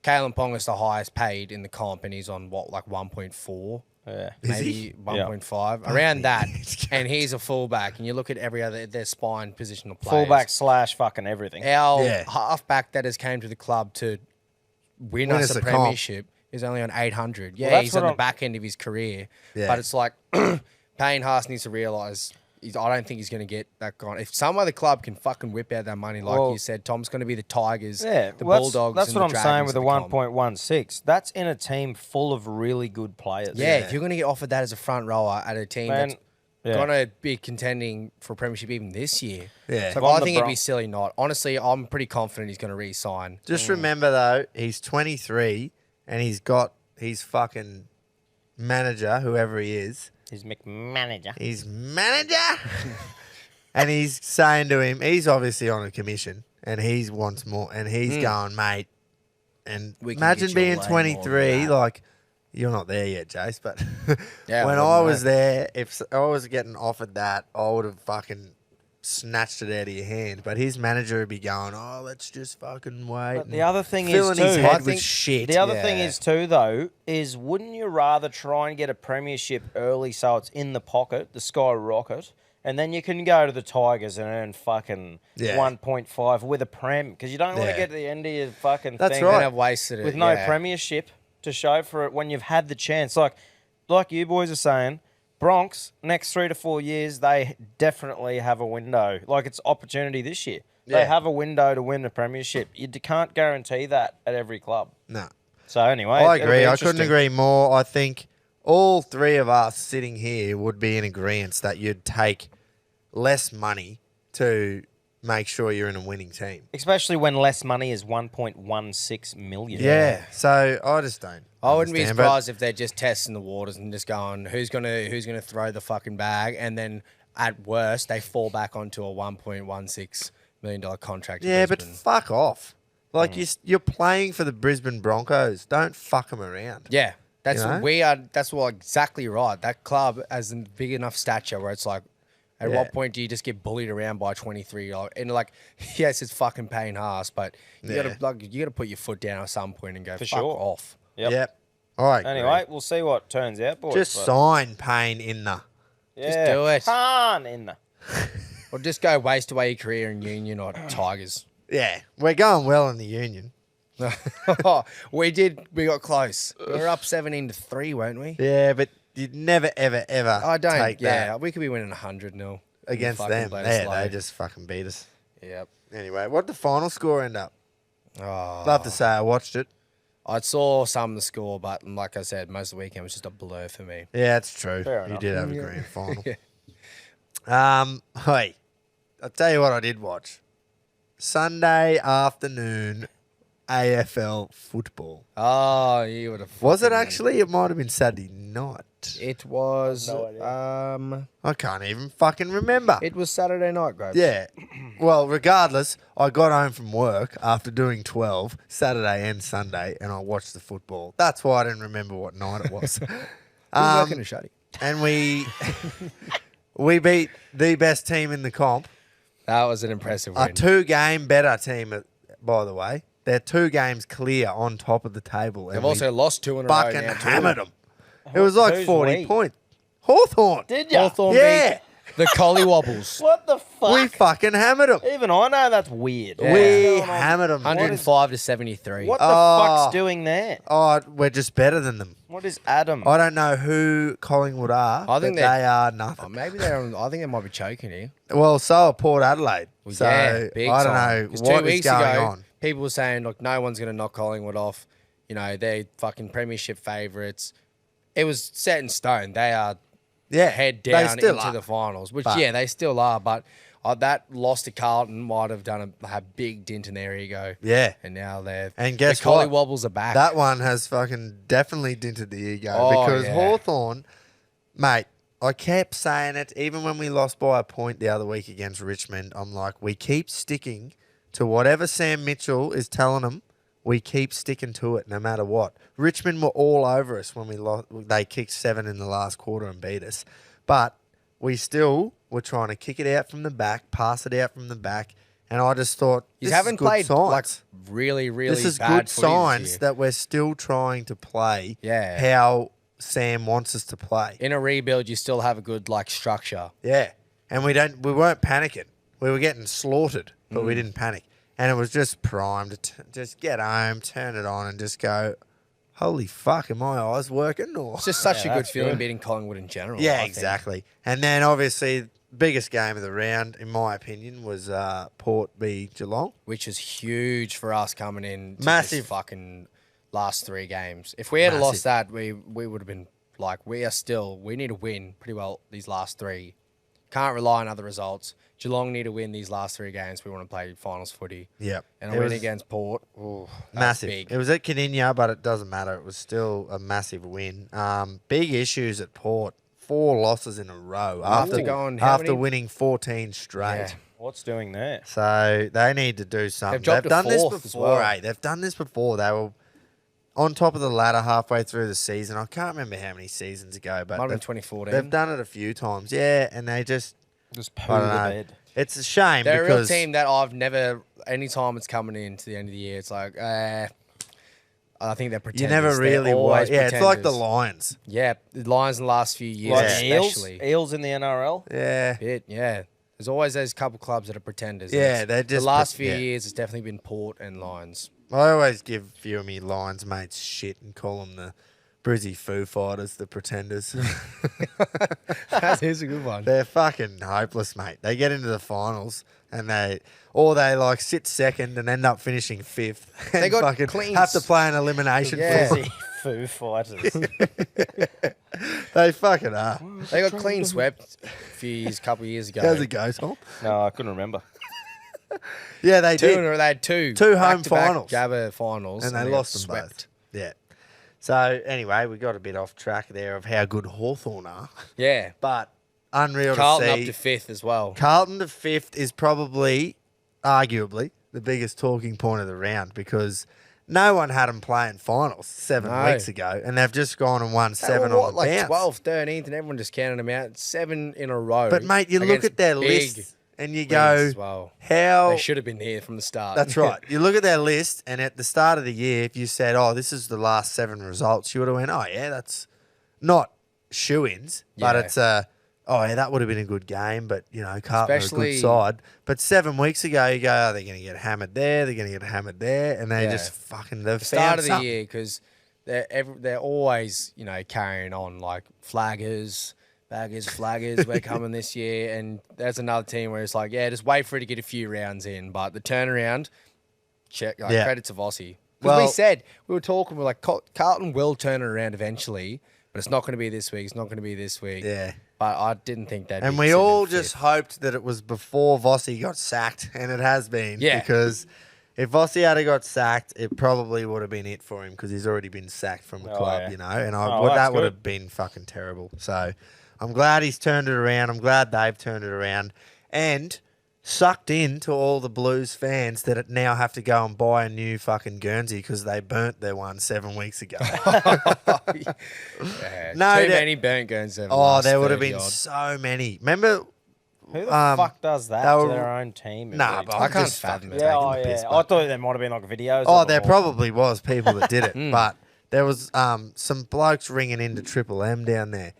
Kalen Ponga's the highest paid in the comp, and he's on what, like 1.4? Yeah. Maybe 1.5, around that. And he's a fullback, and you look at every other, their spine positional players. Fullback / fucking everything. Our Yeah. halfback that has came to the club to win Win us us a a comp. premiership is only on 800. Yeah, that's he's what on the I'm- back end of his career. Yeah. But it's like, Payne Haas needs to realise, I don't think he's going to get that gone. If some other club can fucking whip out that money, like Well- you said, Tom's going to be the Tigers, Yeah, the well, Bulldogs, That's and what I'm the saying Dragons with the of comp. 1.16. That's in a team full of really good players. Yeah, if you're going to get offered that as a front rower at a team Man, that's yeah. going to be contending for a premiership even this year, Yeah. so On I the think it'd Bron- be silly not. Honestly, I'm pretty confident he's going to re-sign. Just remember, though, he's 23 and he's got his fucking manager, whoever he is, He's McManager. his manager. And he's saying to him, he's obviously on a commission and he wants more. And he's going, mate. And We can imagine get you being way more than 23, that. like, you're not there yet, Jace, but Yeah, when I I wouldn't was know. there, if I was getting offered that, I would have fucking snatched it out of your hand. But his manager would be going, oh, let's just fucking wait. But and the other thing is filling his too, head I with think shit. the other thing Yeah. is too though is wouldn't you rather try and get a premiership early so it's in the pocket, the skyrocket, and then you can go to the Tigers and earn fucking Yeah. 1.5 with a prem because you don't want Yeah. to get to the end of your fucking That's thing right. And have wasted it with no yeah. premiership to show for it when you've had the chance. Like you boys are saying, Bronx next 3 to 4 years they definitely have a window. Like it's opportunity this year. They Yeah. have a window to win a premiership. You can't guarantee that at every club. No. So anyway, I it'll agree. be I couldn't interesting. agree more. I think all three of us sitting here would be in agreement that you'd take less money to make sure you're in a winning team. Especially when less money is 1.16 million. Yeah. So I just don't. I wouldn't be understand, but- surprised if they're just testing the waters and just going, who's gonna throw the fucking bag, and then at worst they fall back onto a $1.16 million contract. in Yeah, but Brisbane. fuck off. Like you're playing for the Brisbane Broncos. Don't fuck them around. yeah, that's You know? we are. That's what exactly right. That club has a big enough stature where it's like, at Yeah. what point do you just get bullied around by 23-year-old? And like, yes, it's fucking Payne Haas, but you Yeah. gotta put your foot down at some point and go For fuck sure. off. Yep. Yep. All right. Anyway, we'll see what turns out, boys. just but- sign Payne in the. yeah, do it. Khan in the. Or just go waste away your career in Union or Tigers. Yeah, we're going well in the Union. We did. We got close. We were up 17-3, weren't we? Yeah, but you'd never, ever, ever I don't. take Yeah, that we could be winning 100-0 against them. Yeah, they just fucking beat us. Yep. Anyway, what did the final score end up? Oh, Love to say I watched it. I saw some of the score, but like I said, most of the weekend was just a blur for me. Yeah, it's true. Fair You enough. did have a grand final. Yeah. Hey, I'll tell you what I did watch. Sunday afternoon AFL football. Oh, you would have. Was it actually? It might have been Saturday night. It was. No idea. I can't even fucking remember. It was Saturday night, Grove. Yeah. Well, regardless, I got home from work after doing 12, Saturday and Sunday, and I watched the football. That's why I didn't remember what night it was. You were working a shutty. And we beat the best team in the comp. That was an impressive A win. 2-game better team, by the way. They're 2 games clear on top of the table. They've and also we lost 2 in a row fucking now, too. hammered them. It was like Who's 40 we? points. Hawthorn. Did ya? Hawthorn Yeah. beat the Collie Wobbles. What the fuck? We fucking hammered them. Even I know that's weird. Yeah. What's We going on? hammered them. 105 to 73. What the Oh. fuck's doing there? Oh, we're just better than them. What is Adam? I don't know who Collingwood are. I think but they're- they are Oh, nothing. maybe they're. I think they might be choking here. Well, so are Port Adelaide. Well, So yeah, big I don't time. know 'Cause what 2 is weeks going ago, on. people were saying, look, no one's going to knock Collingwood off. You know, they're fucking premiership favourites. It was set in stone. They are Yeah, head they down still into are. the finals, which, But- yeah, they still are. But that loss to Carlton might have done a big dint in their ego. Yeah. And now they're. And guess the Collie what? Wobbles are back. That one has fucking definitely dented the ego Oh, because yeah. Hawthorn, mate, I kept saying it even when we lost by a point the other week against Richmond. I'm like, we keep sticking to whatever Sam Mitchell is telling them. We keep sticking to it no matter what. Richmond were all over us when we lost. They kicked 7 in the last quarter and beat us. But we still were trying to kick it out from the back, pass it out from the back. And I just thought, You this haven't is good played signs. like really, really This is bad good footy this signs year. that we're still trying to play Yeah. how Sam wants us to play. In a rebuild, you still have a good like structure. Yeah. And we weren't panicking. We were getting slaughtered, but we didn't panic. And it was just primed to just get home, turn it on and just go, holy fuck, are my eyes working? Or It's just such a good that's feeling good. beating Collingwood in general. I yeah, think. exactly. And then obviously biggest game of the round, in my opinion, was Port v Geelong. Which is huge for us coming in. To Massive. This fucking last 3 games. If we had Massive. lost that, we would have been like, we need to win pretty well these last 3. Can't rely on other results. Geelong need to win these last 3 games. We want to play finals footy. Yep. And It a win was against Port. Ooh, that's massive. big. It was at Caninia, but it doesn't matter. It was still a massive win. Big issues at Port. 4 losses in a row After going- how after many- winning 14 straight. Yeah. What's doing there? So they need to do something. They've dropped to done this 4th as before, well. eh? They've done this before. They were on top of the ladder halfway through the season. I can't remember how many seasons ago, but Might have been they've, 2014. they've done it a few times. Yeah, and they just, Just I poo don't the know. bed. It's a shame They're a real because team that I've never, anytime it's coming in to the end of the year, it's like, I think they're pretenders. you never They're really always want. Yeah, it's like the pretenders. Lions. Yeah, the Lions in the last few years, Like Eels? especially. Eels in the NRL? Yeah. Yeah. There's always those couple clubs that are pretenders. Yeah, It's- they're just the last pre- few yeah. years. It's definitely been Port and Lions. I always give a few of me Lions mates shit and call them the Brizzy Foo Fighters, the pretenders. That is a good one. They're fucking hopeless, mate. They get into the finals and they like sit second and end up finishing 5th. They and got fucking cleans. have to play an elimination. Yeah. for it. See, Foo Fighters. They fucking are. They got clean swept a couple of years ago. How's it go, Tom? No, I couldn't remember. Yeah, they Two, did. they had two home back-to-back finals. Gabba finals, And they got lost them swept. both. Yeah. So anyway, we got a bit off track there of how good Hawthorn are. Yeah, But unreal Carlton to up see. to 5th as well. Carlton to 5th is probably, arguably, the biggest talking point of the round because no one had them playing finals 7 No. weeks ago, and they've just gone and won They 7 were, on the like bounce. 12th, 13th, and everyone just counted them out. 7 in a row. But mate, you look against at their big list and you leagues go, as well. how? They should have been here from the start. That's right. You look at their list, and at the start of the year, if you said, "Oh, this is the last 7 results," you would have went, "Oh yeah, that's not shoo-ins, but Yeah. it's a oh, yeah, that would have been a good game, but, you know, Carlton are a Especially- good side. But 7 weeks ago, you go, oh, they're going to get hammered there, they're going to get hammered there, and they Yeah. just fucking, they've Start found of the something. year because they're always, you know, carrying on like flaggers, baggers, flaggers. We're coming this year, and there's another team where it's like, yeah, just wait for it to get a few rounds in, but the turnaround, Yeah. credit to Vossi. Because we were talking, we're like, Carlton will turn it around eventually, but it's not going to be this week. It's not going to be this week. Yeah. But I didn't think that. And we all just hoped that it was before Vossi got sacked, and it has been. Yeah. Because if Vossi had got sacked, it probably would have been it for him because he's already been sacked from the club, yeah. you know. And that's that would good. have been fucking terrible. So I'm glad he's turned it around. I'm glad they've turned it around. And sucked into all the Blues fans that now have to go and buy a new fucking Guernsey because they burnt their one 7 weeks ago. Yeah, No, too that- many burnt guns. Oh, there would have been so many. Remember? Who the fuck does that they to were- their own team? Nah, every but time? I I'm can't just fathom fucking it. Yeah, taking oh, the piss, yeah. but- I thought there might have been like videos. Oh, of there it or- probably was people that did it, but there was some blokes ringing into Triple M down there,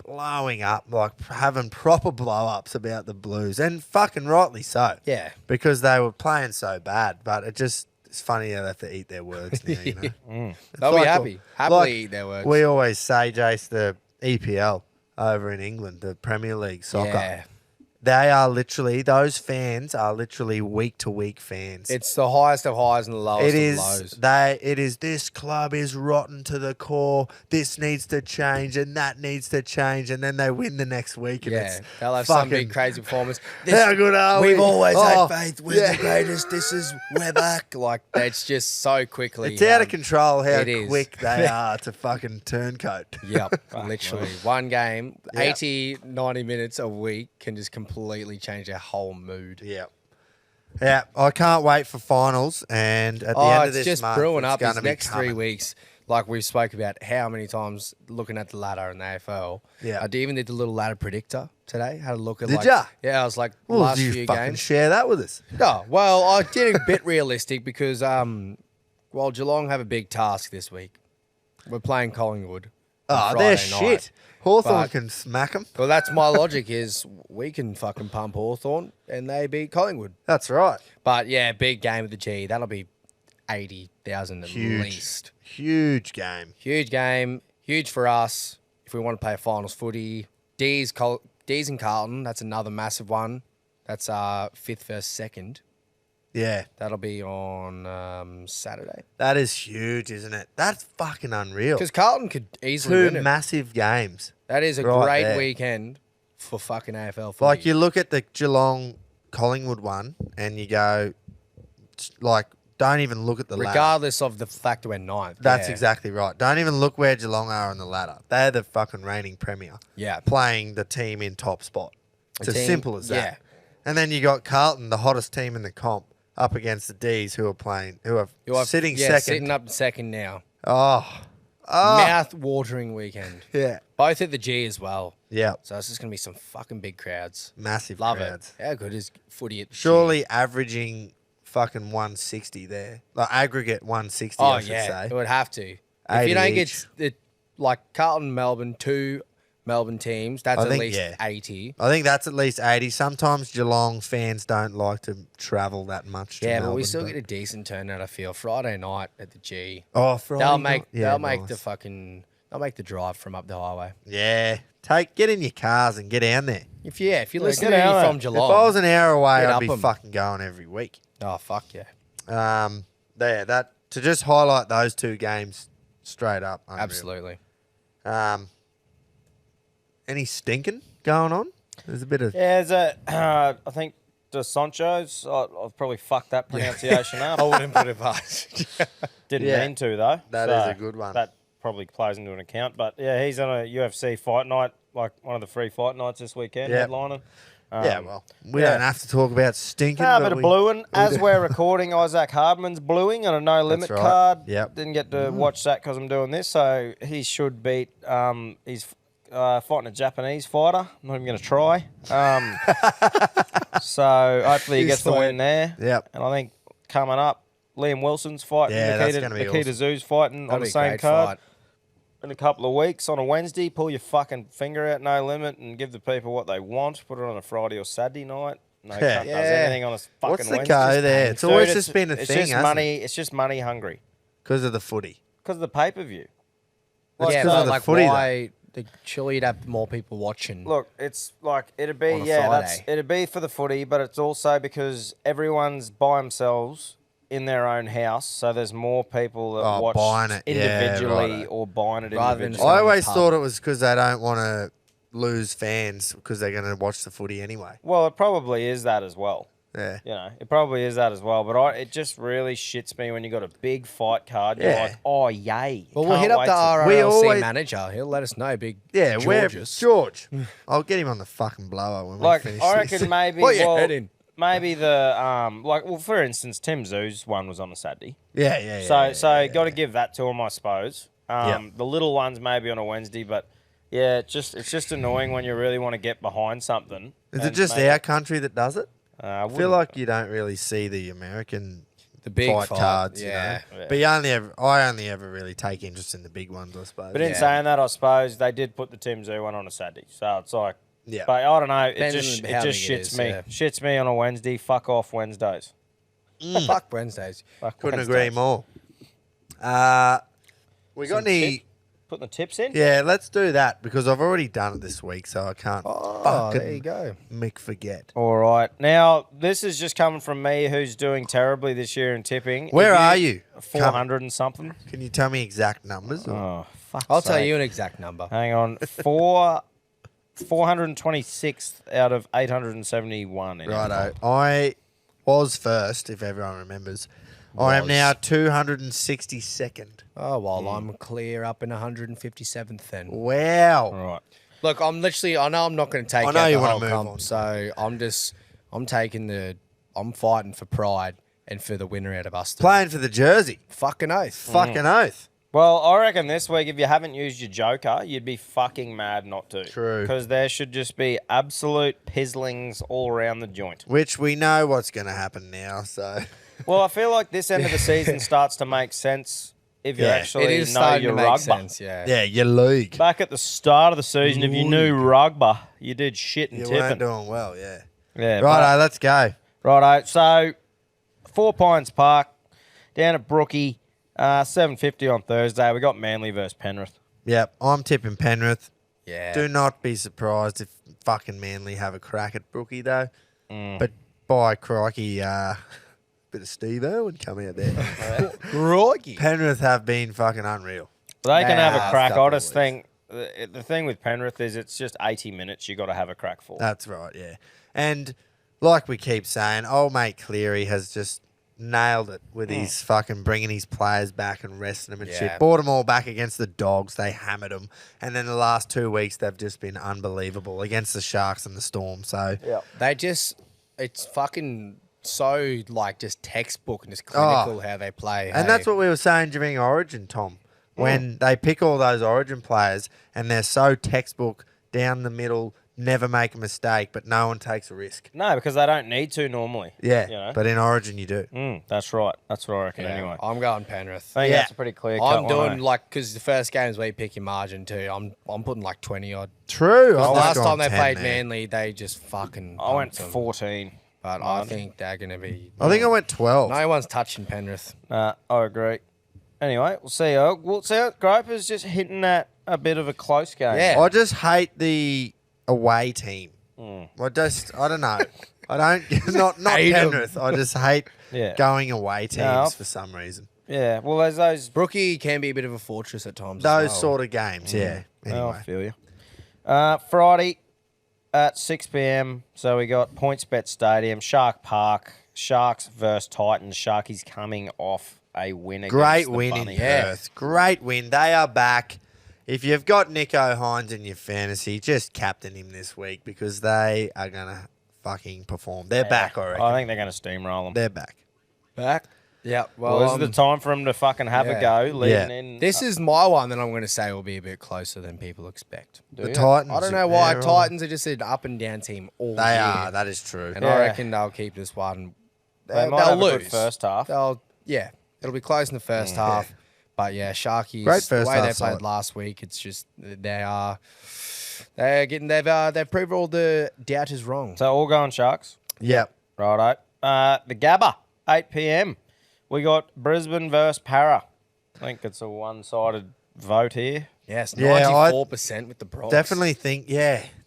blowing up, like having proper blow ups about the Blues, and fucking rightly so. Yeah. because they were playing so bad. But it's funny how they have to eat their words now. You know, It's They'll be like- happy. Happily eat their words. We always say, Jace, the EPL over in England, the Premier League soccer. Yeah. They are literally, those fans are literally week to week fans. It's the highest of highs and the lowest It is. of lows. It is. This club is rotten to the core. This needs to change, and that needs to change, and then they win the next week. And Yeah, it's they'll have some fucking- big crazy performance. How good are we? We've always Oh, had faith. We're yeah. the greatest. We're back. Like it's just so quickly. It's out of control how it is. quick they are to fucking turncoat. Yep, literally. One game, Yep. 80, 90 minutes a week can just completely change their whole mood. Yeah. Yeah, I can't wait for finals, and at the end of It's this just month, brewing it's up gonna these be next 3 coming. weeks. Like we spoke about how many times looking at the ladder in the AFL. Yeah. I even did the little ladder predictor today. Had a look at Did like, ya? Yeah, I was like Well, last do you few fucking games. share that with us? Oh, well, I did a bit realistic because Geelong have a big task this week. We're playing Collingwood. on Oh, they're Friday night. shit. Hawthorn But- can smack them. Well, that's my logic is we can fucking pump Hawthorn and they beat Collingwood. That's right. But yeah, big game of the G. That'll be 80,000 at Huge. least. Huge game. Huge game. Huge for us if we want to play finals footy. D's and Carlton. That's another massive one. That's 5th versus 2nd. Yeah, That'll be on Saturday. that is huge, isn't it? That's fucking unreal. Because Carlton could easily Two win it. massive games. That is a right great there. weekend for fucking AFL footy. Like you look at the Geelong Collingwood one, and you go, like, don't even look at the ladder. regardless of the fact that we're ninth. That's yeah. exactly right. Don't even look where Geelong are on the ladder. They're the fucking reigning premier. Yeah. Playing the team in top spot. It's The as team- simple as that. yeah. And then you got Carlton, the hottest team in the comp, up against the D's who are sitting second. Sitting up second now. Oh. Mouth-watering weekend. Yeah. Both at the G as well. Yeah. So it's just going to be some fucking big crowds. Massive Love crowds. it. How good is footy at the G? Surely averaging fucking 160 there. Like aggregate 160, Oh, I should yeah. say. It would have to. If 80 you don't each. get it, like Carlton, Melbourne, 2 Melbourne teams, that's I at think, least yeah. 80. I think that's at least 80. Sometimes Geelong fans don't like to travel that much to Yeah, Melbourne, but we still get a decent turnout, I feel. Friday night at the G. Oh, Friday They'll night? make Yeah, they'll make the nice. fucking they'll make the drive from up the highway. Yeah. Get in your cars and get down there. If you're listening get to out me there. from If Geelong. I was an hour away, Get I'd up be 'em. fucking going every week. Oh fuck yeah. That to just highlight those two games straight up. Unreal. Absolutely. Any stinking going on? There's a bit of Yeah, there's I think the Sancho's. I've probably fucked that pronunciation up. I wouldn't put it past. Didn't Yeah. mean to though. That is a good one. That probably plays into an account. But yeah, he's on a UFC fight night, like one of the free fight nights this weekend, Yep. headlining. yeah. Well, we yeah. don't have to talk about stinking. A but bit of we- bluing. As do. we're recording, Isaac Hardman's bluing on a no limit right. card. Yep. Didn't get to watch that because I'm doing this. So he should beat. He's fighting a Japanese fighter. I'm not even going to try. So hopefully he He's gets the win there. Yep. And I think coming up, Liam Wilson's fighting. Yeah, that's Nikita, gonna be Nikita awesome. Zoo's fighting on That'll the be a same great card. fight. in a couple of weeks on a Wednesday. Pull your fucking finger out, no limit, and give the people what they want. Put it on a Friday or Saturday night. No cunt does anything on a fucking What's the Wednesday. go there? It's always just been a it's thing, just hasn't money. It's just money hungry Because of the footy. because of the pay per view. Yeah, 'cause but of the like footy, though. why? Surely you'd have more people watching. Look, it's like it'd be On a Friday. it'd be for the footy, but it's also because everyone's by themselves in their own house, so there's more people that watch buying it. Yeah, individually righto. or buying it Rather than individually. just I always pub. thought it was because they don't want to lose fans because they're going to watch the footy anyway. Well, it probably is that as well. Yeah. You know, it probably is that as well. But it just really shits me when you got a big fight card. You're Yeah. like, oh yay! Well, we'll Can't hit up wait the to-" RLC We always- manager. He'll let us know. Big Yeah, Georges. George. I'll get him on the fucking blower when Like, we finish I this. reckon maybe. Put your well, head in. Maybe the for instance, Tim Zoo's one was on a Saturday. Yeah. So got to give that to him, I suppose. Yep. The little ones maybe on a Wednesday, but yeah, it's just annoying when you really want to get behind something. Is it and just maybe- our country that does it? I I feel wouldn't- like you don't really see the American The big fight fight, cards, yeah. you know. But I only ever really take interest in the big ones, I suppose. But in Yeah. saying that, I suppose they did put the Tim Zoo one on a Saturday, so it's like, Yeah. But I don't know, it Depends just on it how just big it shits is, me, yeah. shits me on a Wednesday. Fuck off Wednesdays. Fuck Wednesdays. Fuck Couldn't Wednesdays. agree more. We got Some any? tip- Putting the tips in. Yeah, let's do that because I've already done it this week, so I can't Oh, fucking there you go. make forget. All right. Now, this is just coming from me, who's doing terribly this year in tipping. Where If are you? 400 and something. Can you tell me exact numbers? or- Oh, fuck. I'll tell you an exact number. Hang on. 426th out of 871. in Righto. I was first, if everyone remembers. I am Was. now 262nd. Oh, well, I'm clear up in 157th then. Wow. All right. Look, I know I'm not going to take I know out you the wanna whole move comp, on. so I'm fighting for pride and for the winner out of us two. Playing for the jersey. Fucking oath. Fucking oath. Well, I reckon this week, if you haven't used your Joker, you'd be fucking mad not to. True. Because there should just be absolute pizzlings all around the joint. Which we know what's going to happen now, so. Well, I feel like this end of the season starts to make sense if you Yeah. actually It is know starting your to make rugby. sense, yeah. Yeah, your league. Back at the start of the season, if you knew rugby, you did shit and You tipping. weren't doing well, yeah. Yeah, Righto, let's go. Righto. So, 4 Pines Park, down at Brookie, 7:50 on Thursday. We got Manly versus Penrith. Yep, I'm tipping Penrith. Yeah. Do not be surprised if fucking Manly have a crack at Brookie, though. Mm. But by crikey, bit of Steve Irwin come out there. Crikey. Penrith have been fucking unreal. They can have Nah, a crack. couple I of just weeks. think the thing with Penrith is it's just 80 minutes you got to have a crack for. That's right, yeah. And like we keep saying, old mate Cleary has just nailed it with his fucking bringing his players back and resting them and shit. Yeah. Brought them all back against the Dogs. They hammered them. And then the last 2 weeks, they've just been unbelievable against the Sharks and the Storm. So, It's fucking so, like, just textbook and just clinical how they play. and that's what we were saying during Origin, Tom. When they pick all those Origin players and they're so textbook, down the middle, never make a mistake, but no one takes a risk. No, because they don't need to normally. Yeah, You know? but in Origin you do. That's right. That's what I reckon anyway. I'm going Penrith. I think Yeah. that's a pretty clear cut I'm one, doing eh? like because the first games we pick your margin too. I'm putting like 20 odd. True. The I've last gone time they 10 played there. Manly, they just fucking. I went pumped them. 14. But I think they're gonna be. I think I went 12. No one's touching Penrith. I agree. Anyway, we'll see. We'll see. Groper's just hitting at a bit of a close game. Yeah. I just hate the away team. I don't know. I don't not Hate 'em. Penrith. I just hate Yeah. going away teams No, for some reason. Yeah. Well, there's those. Brookie can be a bit of a fortress at times. Those as well. sort of games, yeah. Anyway, I feel you. Friday at 6 p.m. So we got PointsBet Stadium, Shark Park, Sharks versus Titans. Sharkies coming off a win against great the win in Bunny. Perth. Great win. They are back. If you've got Nico Hines in your fantasy, just captain him this week because they are gonna fucking perform. They're back, I reckon. I think they're going to steamroll them. They're back. back. Yeah. Well, Well, this is the time for them to fucking have a yeah. go, leading Yeah. in. This is my one that I'm going to say will be a bit closer than people expect. Do The you? Titans. I don't know why yeah, right. Titans are just an up and down team all They year. are. That is true. And Yeah. I reckon they'll keep this one. They might They'll have a lose. good first half. It'll be close in the first half, But yeah, Sharkies. Great first the way half they side. played last week, it's just they've proved all the doubters wrong. So all going Sharks. Yep. Righto. The Gabba, 8 p.m. We got Brisbane versus Para. I think it's a one-sided vote here. Yes, Yeah, 94% with the Bronx. Definitely think,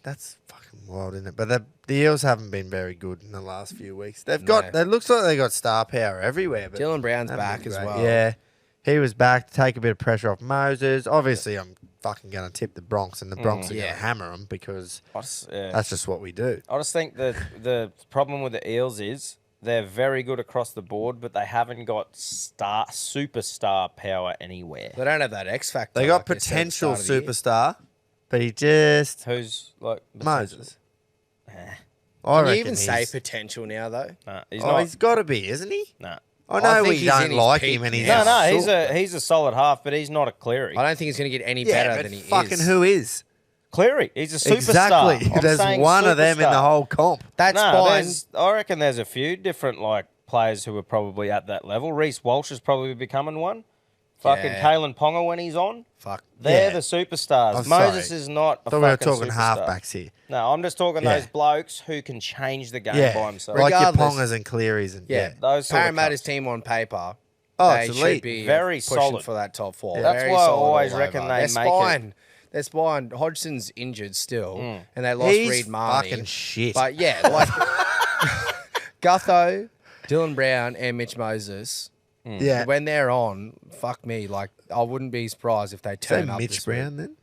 that's fucking wild, isn't it? But the Eels haven't been very good in the last few weeks. They've got, No. it looks like they got star power everywhere. But Dylan Brown's haven't back been as great. well. Yeah, he was back to take a bit of pressure off Moses. Obviously, I'm fucking going to tip the Bronx, and the Bronx are going Yeah. to hammer them because I just, that's just what we do. I just think that the problem with the Eels is they're very good across the board, but they haven't got superstar power anywhere. They don't have that X factor. They got like they said at the potential start of the year. superstar, but he just Who's like Moses. I Can reckon you even say he's- potential now, though? Nah, he's Oh, not. he's got to be, isn't he? Nah. I I know think we he's don't in his like peak him, and he's now. No, he's soft. he's a solid half, but he's not a Cleary. I don't think he's going to get any Yeah, better but than he fucking is. who is? Cleary, he's a superstar. Exactly. I'm There's saying one of them in the superstar. whole comp. That's No, fine. I reckon there's a few different like players who are probably at that level. Reece Walsh is probably becoming one. Fucking Yeah. Kalen Ponga when he's on. Fuck. They're Yeah. the superstars. I'm Moses sorry. is not a I thought we were fucking talking superstar. halfbacks here. No, I'm just talking Yeah. those blokes who can change the game Yeah, by themselves. like your Regardless- Pongas and Clearys and Yeah, Those sort of Parramatta's cunts. team on paper. Oh, they it's should elite. be Very pushing solid. for that top four. That's Very why I solid always all reckon over. they They're make it- spine. They're spine. Hodgson's injured still, and they lost He's Reed Marnie. fucking shit. But yeah, like Gutho, Dylan Brown, and Mitch Moses. yeah. When they're on, fuck me. Like I wouldn't be surprised if they Say turn up. Mitch this Brown then?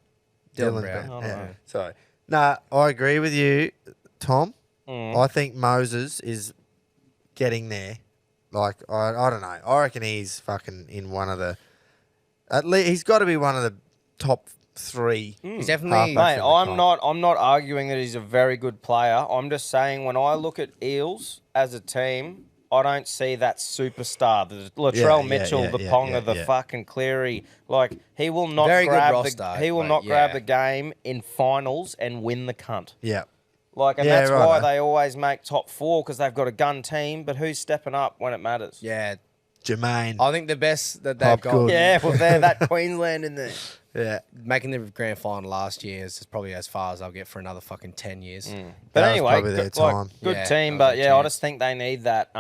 Dylan Brown. I don't Yeah. know. Sorry. No, I agree with you, Tom. I think Moses is getting there. Like, I don't know. I reckon he's fucking in one of the... At least he's got to be one of the top three. Week. He's definitely. Halfback. Mate, in the I'm comp. not arguing that he's a very good player. I'm just saying when I look at Eels as a team, I don't see that superstar, the Latrell Yeah, Mitchell, yeah, the yeah, Ponga, yeah, the yeah. fucking Cleary. Like he will not Very good grab roster, he will but not grab yeah. the game in finals and win the cunt. Yeah. Like, and Yeah, that's why righto. they always make top four because they've got a gun team. But who's stepping up when it matters? Yeah, Jermaine. I think the best that they've Hop got. good. Yeah, well, they're that Queensland in there. Yeah. Making the grand final last year is probably as far as I'll get for another fucking 10 years. But That was anyway, probably their good, like, time. good Yeah, team. that But was their yeah, I chance. just think they need that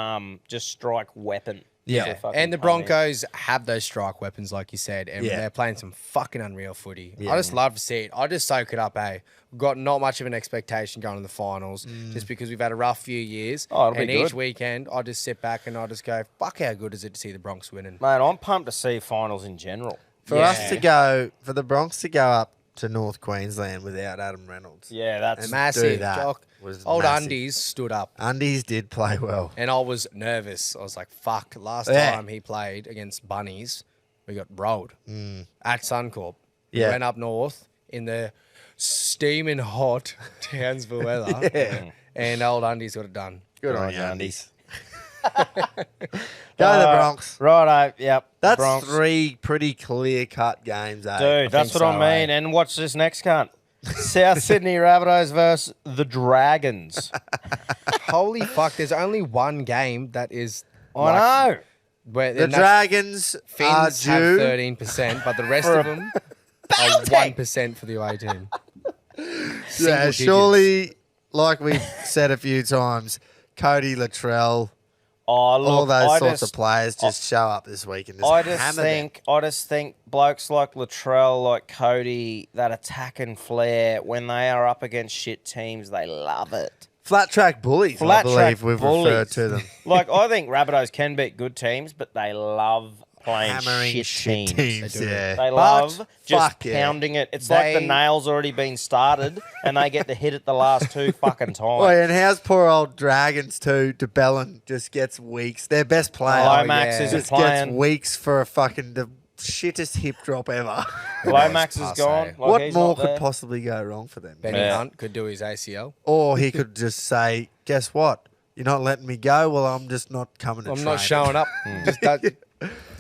just strike weapon. Yeah. to fucking And the come in. Broncos have those strike weapons, like you said, and Yeah. they're playing some fucking unreal footy. Yeah. I just love to see it. I just soak it up, eh? We've got not much of an expectation going to the finals just because we've had a rough few years. Oh, it'll be and each good. weekend, I just sit back and I just go, fuck, how good is it to see the Bronx winning? Mate, I'm pumped to see finals in general. For us to go, for the Bronx to go up to North Queensland without Adam Reynolds. Yeah, that's And Massive. do that Jock. was Old massive. Undies stood up. Undies did play well. And I was nervous. I was like, fuck, last Yeah. time he played against Bunnies, we got rolled at Suncorp. We Yeah. went up north in the steaming hot Townsville weather. Yeah. And old Undies got it done. Good Good on on you, you, Undies. Go the Bronx. Righto, yep. That's Bronx. three pretty clear-cut games, eh? Dude, that's think what so, I mean. eh? And watch this next cunt. South Sydney Rabbitohs versus the Dragons. Holy fuck, there's only one game that is. I know. Where, The and that's- Dragons are Finns have due. 13%, but the rest of them are 1% for the away team. Yeah, Single digits. surely, like we've said a few times, Cody Latrell, Oh, look, all those I sorts just, of players just show up this week and just I just hammer think blokes like Latrell, like Cody, that attack and flair, when they are up against shit teams, they love it. them. Flat track bullies, Flat I believe track we've bullies. referred to them. Like, I think Rabbitohs can beat good teams, but they love playing Hammering shit teams. They do. yeah. They But love just fuck yeah. pounding it. It's like the They- nail's already been started, and they get to hit it the last two fucking times. Boy, and how's poor old Dragons too? DeBellin just gets weeks. Their best player Lomax yeah. isn't just gets playing. weeks for a fucking the shittest hip drop ever. Lomax is Passe. gone. Like, what he's more not could there. possibly go wrong for them? Benny Yeah. Hunt could do his ACL. Or he could just say, "Guess what? You're not letting me go. Well, I'm just not coming to I'm train." not showing up.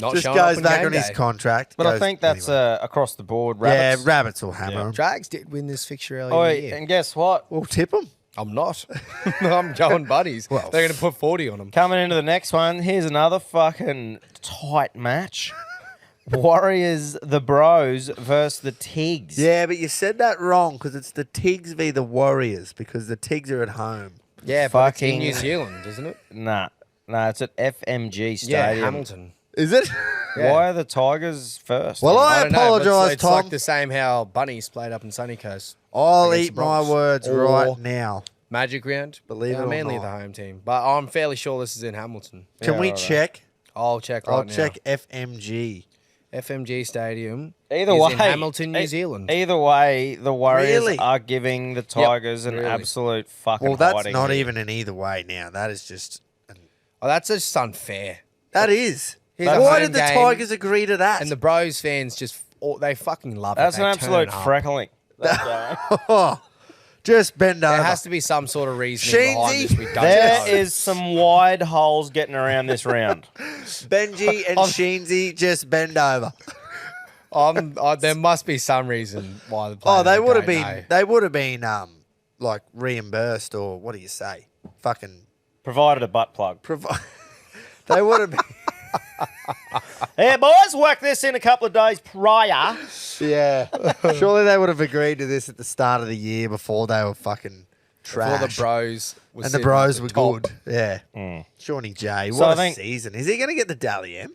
Not Just showing up goes on back game on his day. contract. But I goes- think that's anyway. across the board. yeah, Rabbits. Rabbits will hammer them. Drags did win this fixture earlier Oi, in the year. and guess what? We'll tip them. I'm not. I'm going buddies. Well, They're going to put 40 on them. Coming into the next one, here's another fucking tight match. Warriors, the Bros versus the Tigs. Yeah, but you said that wrong because it's the Tigs v the Warriors because the Tigs are at home. Yeah, but it's in Fucking- New Zealand, isn't it? Nah, it's at FMG Yeah, Stadium. Hamilton. Is it? Why are the Tigers first? Well, I don't know, but apologise, it's Tom. like the same how Bunnies played up in Sunny Coast. I'll against eat the my Bronx. words Or right now. Magic Round. Believe it or mainly not. the home team, but I'm fairly sure this is in Hamilton. Can we right. check? I'll check right I'll now. check FMG. FMG Stadium. Either is way, in Hamilton, New Zealand. Either way, the Warriors Really? are giving the Tigers an really. absolute fucking. Well, that's hiding not here. even an either way now. That is just. Oh, that's just unfair. That is. Here's a Why home did the game, Tigers agree to that? And the Bros fans just, they fucking love That's it. an They absolute turn up. freckling. Oh, just bend over. There has to be some sort of reasoning behind Sheensy, this. We don't There know. is some wide holes getting around this round. Benji and Sheensy just bend over. There must be some reason why the Oh, players they would have don't been. know. They would have been like reimbursed or what do you say? Fucking Provided a butt plug. They would have been. Hey, boys, work this in a couple of days prior. Yeah. Surely they would have agreed to this at the start of the year before they were fucking trash. Before the Bros were and the sitting Bros at were the top. good. Yeah. Shawnee J. So What I a think- season. Is he going to get the Dally M?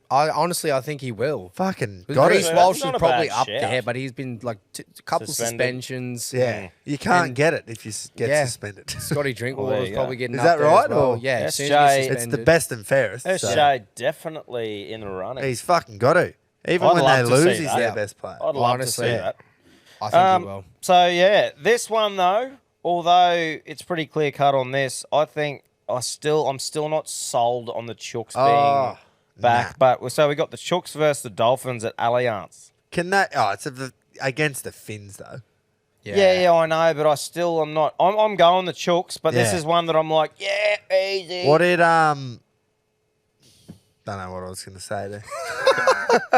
Honestly, I think he will. Fucking Because got Reece it. Walsh That's not is a probably bad up shout. there, but he's been like a couple Suspended. suspensions. Yeah. You can't And- get it if you get Yeah. suspended. Scotty Well, there Drinkwater's you probably go. getting Is up that there as right, well. or- Yeah, as soon as you SJ get It's the suspended. best and fairest. so SJ definitely in the running. He's fucking got to. Even I'd when love they to lose, see he's that. their best player. I'd love Honestly, to see yeah. that. I think he will. So yeah, this one though, although it's pretty clear cut on this, I think I'm still not sold on the Chooks being back. But so we got the Chooks versus the Dolphins at Allianz. Can that? Oh, it's against the Finns though. Yeah, I know, but I'm not. I'm going the Chooks, but this Yeah. is one that I'm like, yeah, easy. What did Don't know what I was going to say there.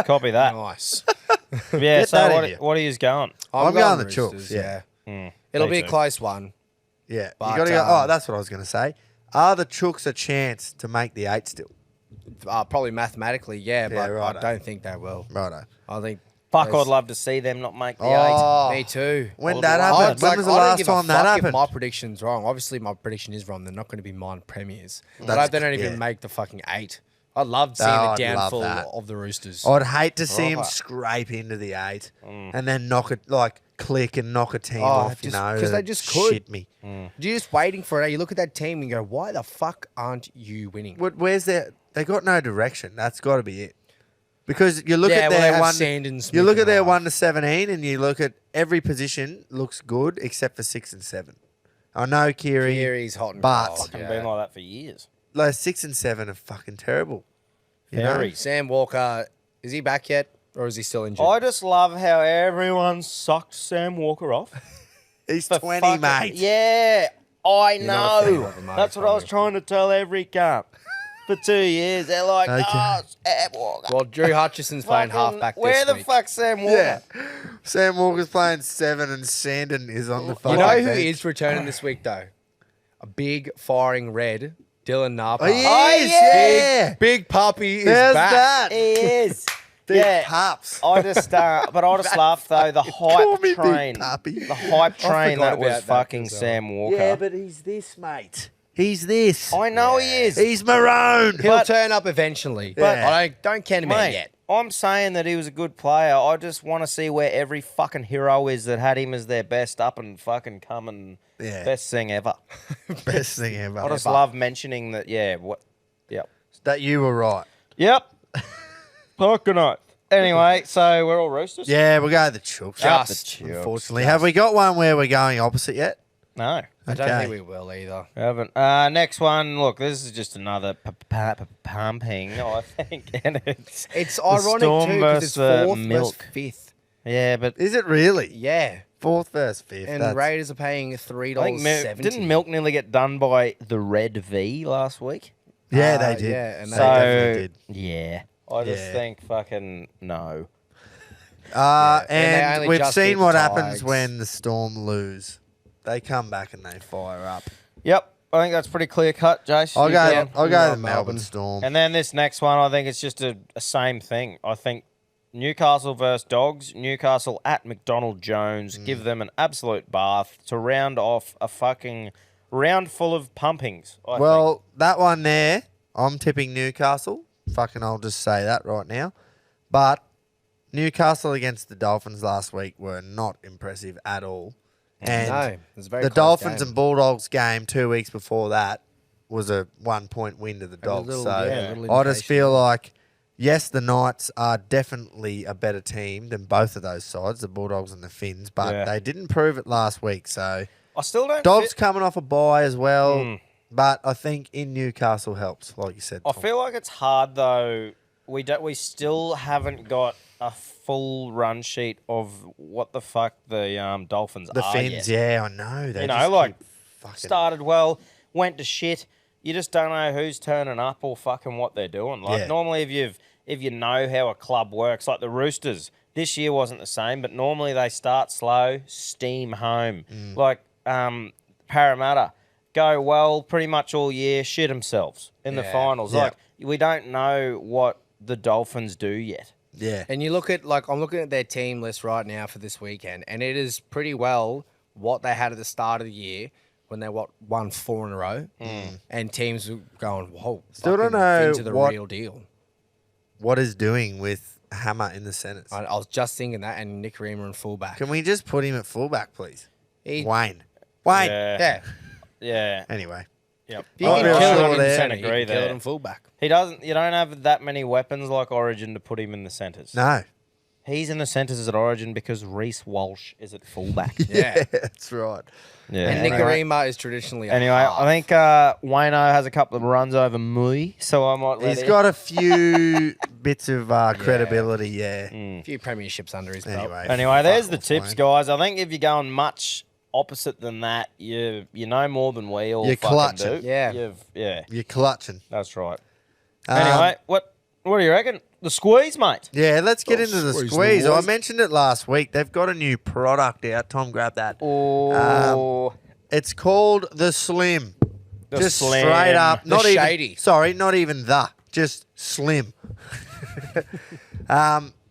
Copy that. Nice. Yeah. Get So that in what? you. What are you going? I'm going the Roosters, Chooks, yeah. It'll Me be a too. close one. Yeah, But, you got to go. Oh, that's what I was going to say. Are the Chooks a chance to make the 8 still? Probably mathematically, yeah, but righto. I don't think they will. Righto. I think. Fuck, those- I'd love to see them not make the Oh, Me too. when that I'd happened, I'd when was the I don't last give a time that fuck if happened? my prediction's wrong. Obviously, my prediction is wrong. They're not going to be mine premiers. But That's- they don't even yeah. make the fucking 8. I'd love seeing Oh, the I'd love downfall that. of the Roosters. I'd hate to see him Right. scrape into the 8 and then knock it, like click and knock a team off, you just- know. 'cause they that just could. shit me. You're just waiting for it. You look at that team and you go, why the fuck aren't you winning? Where's their? They got no direction. That's got to be it. Because you look Yeah, at well, they their have one, Sandon Smith you look in at their half. 1 to 17, and you look at every position looks good except for 6 and 7. I know Kiri, Kiri's hot and but- cold. Fucking yeah. been like that for years. like 6 and 7 are fucking terrible. You know? Very. Sam Walker, is he back yet? Or is he still injured? I just love how everyone sucked Sam Walker off. He's For 20, fucking- mate. Yeah, I You're not a fan know. of him, mate, That's what I was probably. trying to tell every cunt. For 2 years, they're like, Okay. oh, Sam Walker. Well, Drew Hutchison's playing Fucking- halfback this Where the week. fuck's Sam Walker? Yeah. Sam Walker's playing 7 and Sandon is on the You fucking know who bench. is returning this week, though? A big firing red, Dylan Napa. Oh, he Oh, is, yeah. yeah. Big puppy is There's back. that. He is. Big yeah. pups. I just, but I just laughed though. The Call hype me Big train, Puppy. the hype train forgot that was about that fucking as well. Sam Walker. Yeah, but he's this, mate. He's this. I know he is. He's maroon. He'll But- turn up eventually. But- I don't count him out Mate, yet. I'm saying that he was a good player. I just want to see where every fucking hero is that had him as their best up and fucking coming. Yeah. Best thing ever. Best thing ever. I just love mentioning that. Yeah. What? Yep. that you were right. Yep. Fucking oath. Anyway, so we're all roosters. Yeah, we'll go the Chooks. Just the Chooks. Unfortunately. Have we got one where we're going opposite yet? No. I don't Okay. think we will either. We haven't. Next one. Look, this is just another pumping, I think, and it's It's the ironic Storm too because it's versus, 4th Milk. versus 5th. Yeah, but Is it really? Yeah. 4th versus 5th. And That's- Raiders are paying I think $3.70. didn't Milk nearly get done by the Red V last week? Yeah, they did. yeah, and they they definitely did. Yeah, I just Yeah. think fucking no. and they And only we've just beat seen the what happens Tigers. when the Storm lose. They come back and they fire up. Yep. I think that's pretty clear cut, Jace. I'll You go. can. I'll go Yeah, the Melbourne Melbourne. Storm. And then this next one, I think it's just a same thing. I think Newcastle versus Dogs. Newcastle at McDonald Jones. Give them an absolute bath to round off a fucking round full of pumpings. I think. Well, that one there, I'm tipping Newcastle. Fucking, I'll just say that right now. But Newcastle against the Dolphins last week were not impressive at all. And No, it was a very the close Dolphins game. and Bulldogs game 2 weeks before that was a 1 point win to the Dogs. little- So yeah, a little I just indication. feel like, yes, the Knights are definitely a better team than both of those sides, the Bulldogs and the Finns, but Yeah. they didn't prove it last week. So I still don't. Dogs coming off a bye as well. Mm. But I think in Newcastle helps, like you said. I Tom. feel like it's hard though. We still haven't got a full run sheet of what the fuck the Dolphins the are Finns, yet. yeah, I know. They You just know, like keep fucking- started well, went to shit. You just don't know who's turning up or fucking what they're doing. Like Yeah. normally, if you know how a club works, like the Roosters, this year wasn't the same, but normally they start slow, steam home. Mm. Like Parramatta, go well pretty much all year, shit themselves in the Yeah. finals. Yeah. Like we don't know what the Dolphins do yet. yeah. And you look at, like, I'm looking at their team list right now for this weekend, and it is pretty well what they had at the start of the year when they won 4 in a row, and teams were going, whoa, Still don't fucking know Finns are the what- real deal. What is doing with Hammer in the centres? I was just thinking that, and Nick Reamer in fullback. Can we just put him at fullback, please? He- Wayne. Yeah. Yeah. Anyway. Yep. You I'll can be kill sure it in there. centre. Can You agree can kill it there. in fullback. He doesn't. You don't have that many weapons like Origin to put him in the centres. No. He's in the centres at Origin because Reece Walsh is at fullback. Yeah. That's right. Yeah. And Nick Reamer is traditionally a Anyway, half. I think Wayno has a couple of runs over me, so I might let He's him. got a few bits of credibility, yeah. a few premierships under his belt. Anyway. Anyway, there's fuck the off, tips, Wayne. guys. I think if you're going much opposite than that, you know more than we all You're fucking clutching. do. Yeah. Yeah, You're clutching. that's right. Um, Anyway, what do you reckon? The squeeze, mate. Yeah, let's get into the squeeze the squeeze. I boys. mentioned it last week. They've got a new product out. Tom, grab that. Oh, It's called the Slim. The just Slim. straight up. The Not even shady. Sorry, not even the. Just Slim.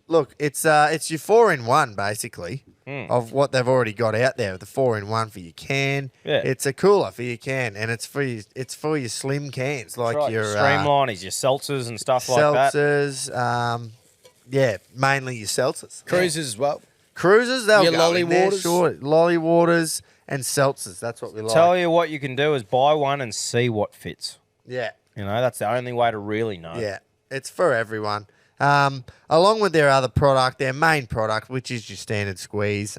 Look, it's your 4-in-1 basically of what they've already got out there. The 4-in-1 for your can. Yeah. It's a cooler for your can, and it's for your slim cans like right. your Streamliners, your seltzers and stuff like that. seltzers. Yeah, mainly your seltzers. Cruisers as well. Cruisers, they'll Your go lolly in there, waters. sure. Lolly waters and seltzers. That's what we like. Tell you what you can do is buy one and see what fits. Yeah, You know, that's the only way to really know. yeah. It's for everyone. Along with their other product, their main product, which is your standard squeeze.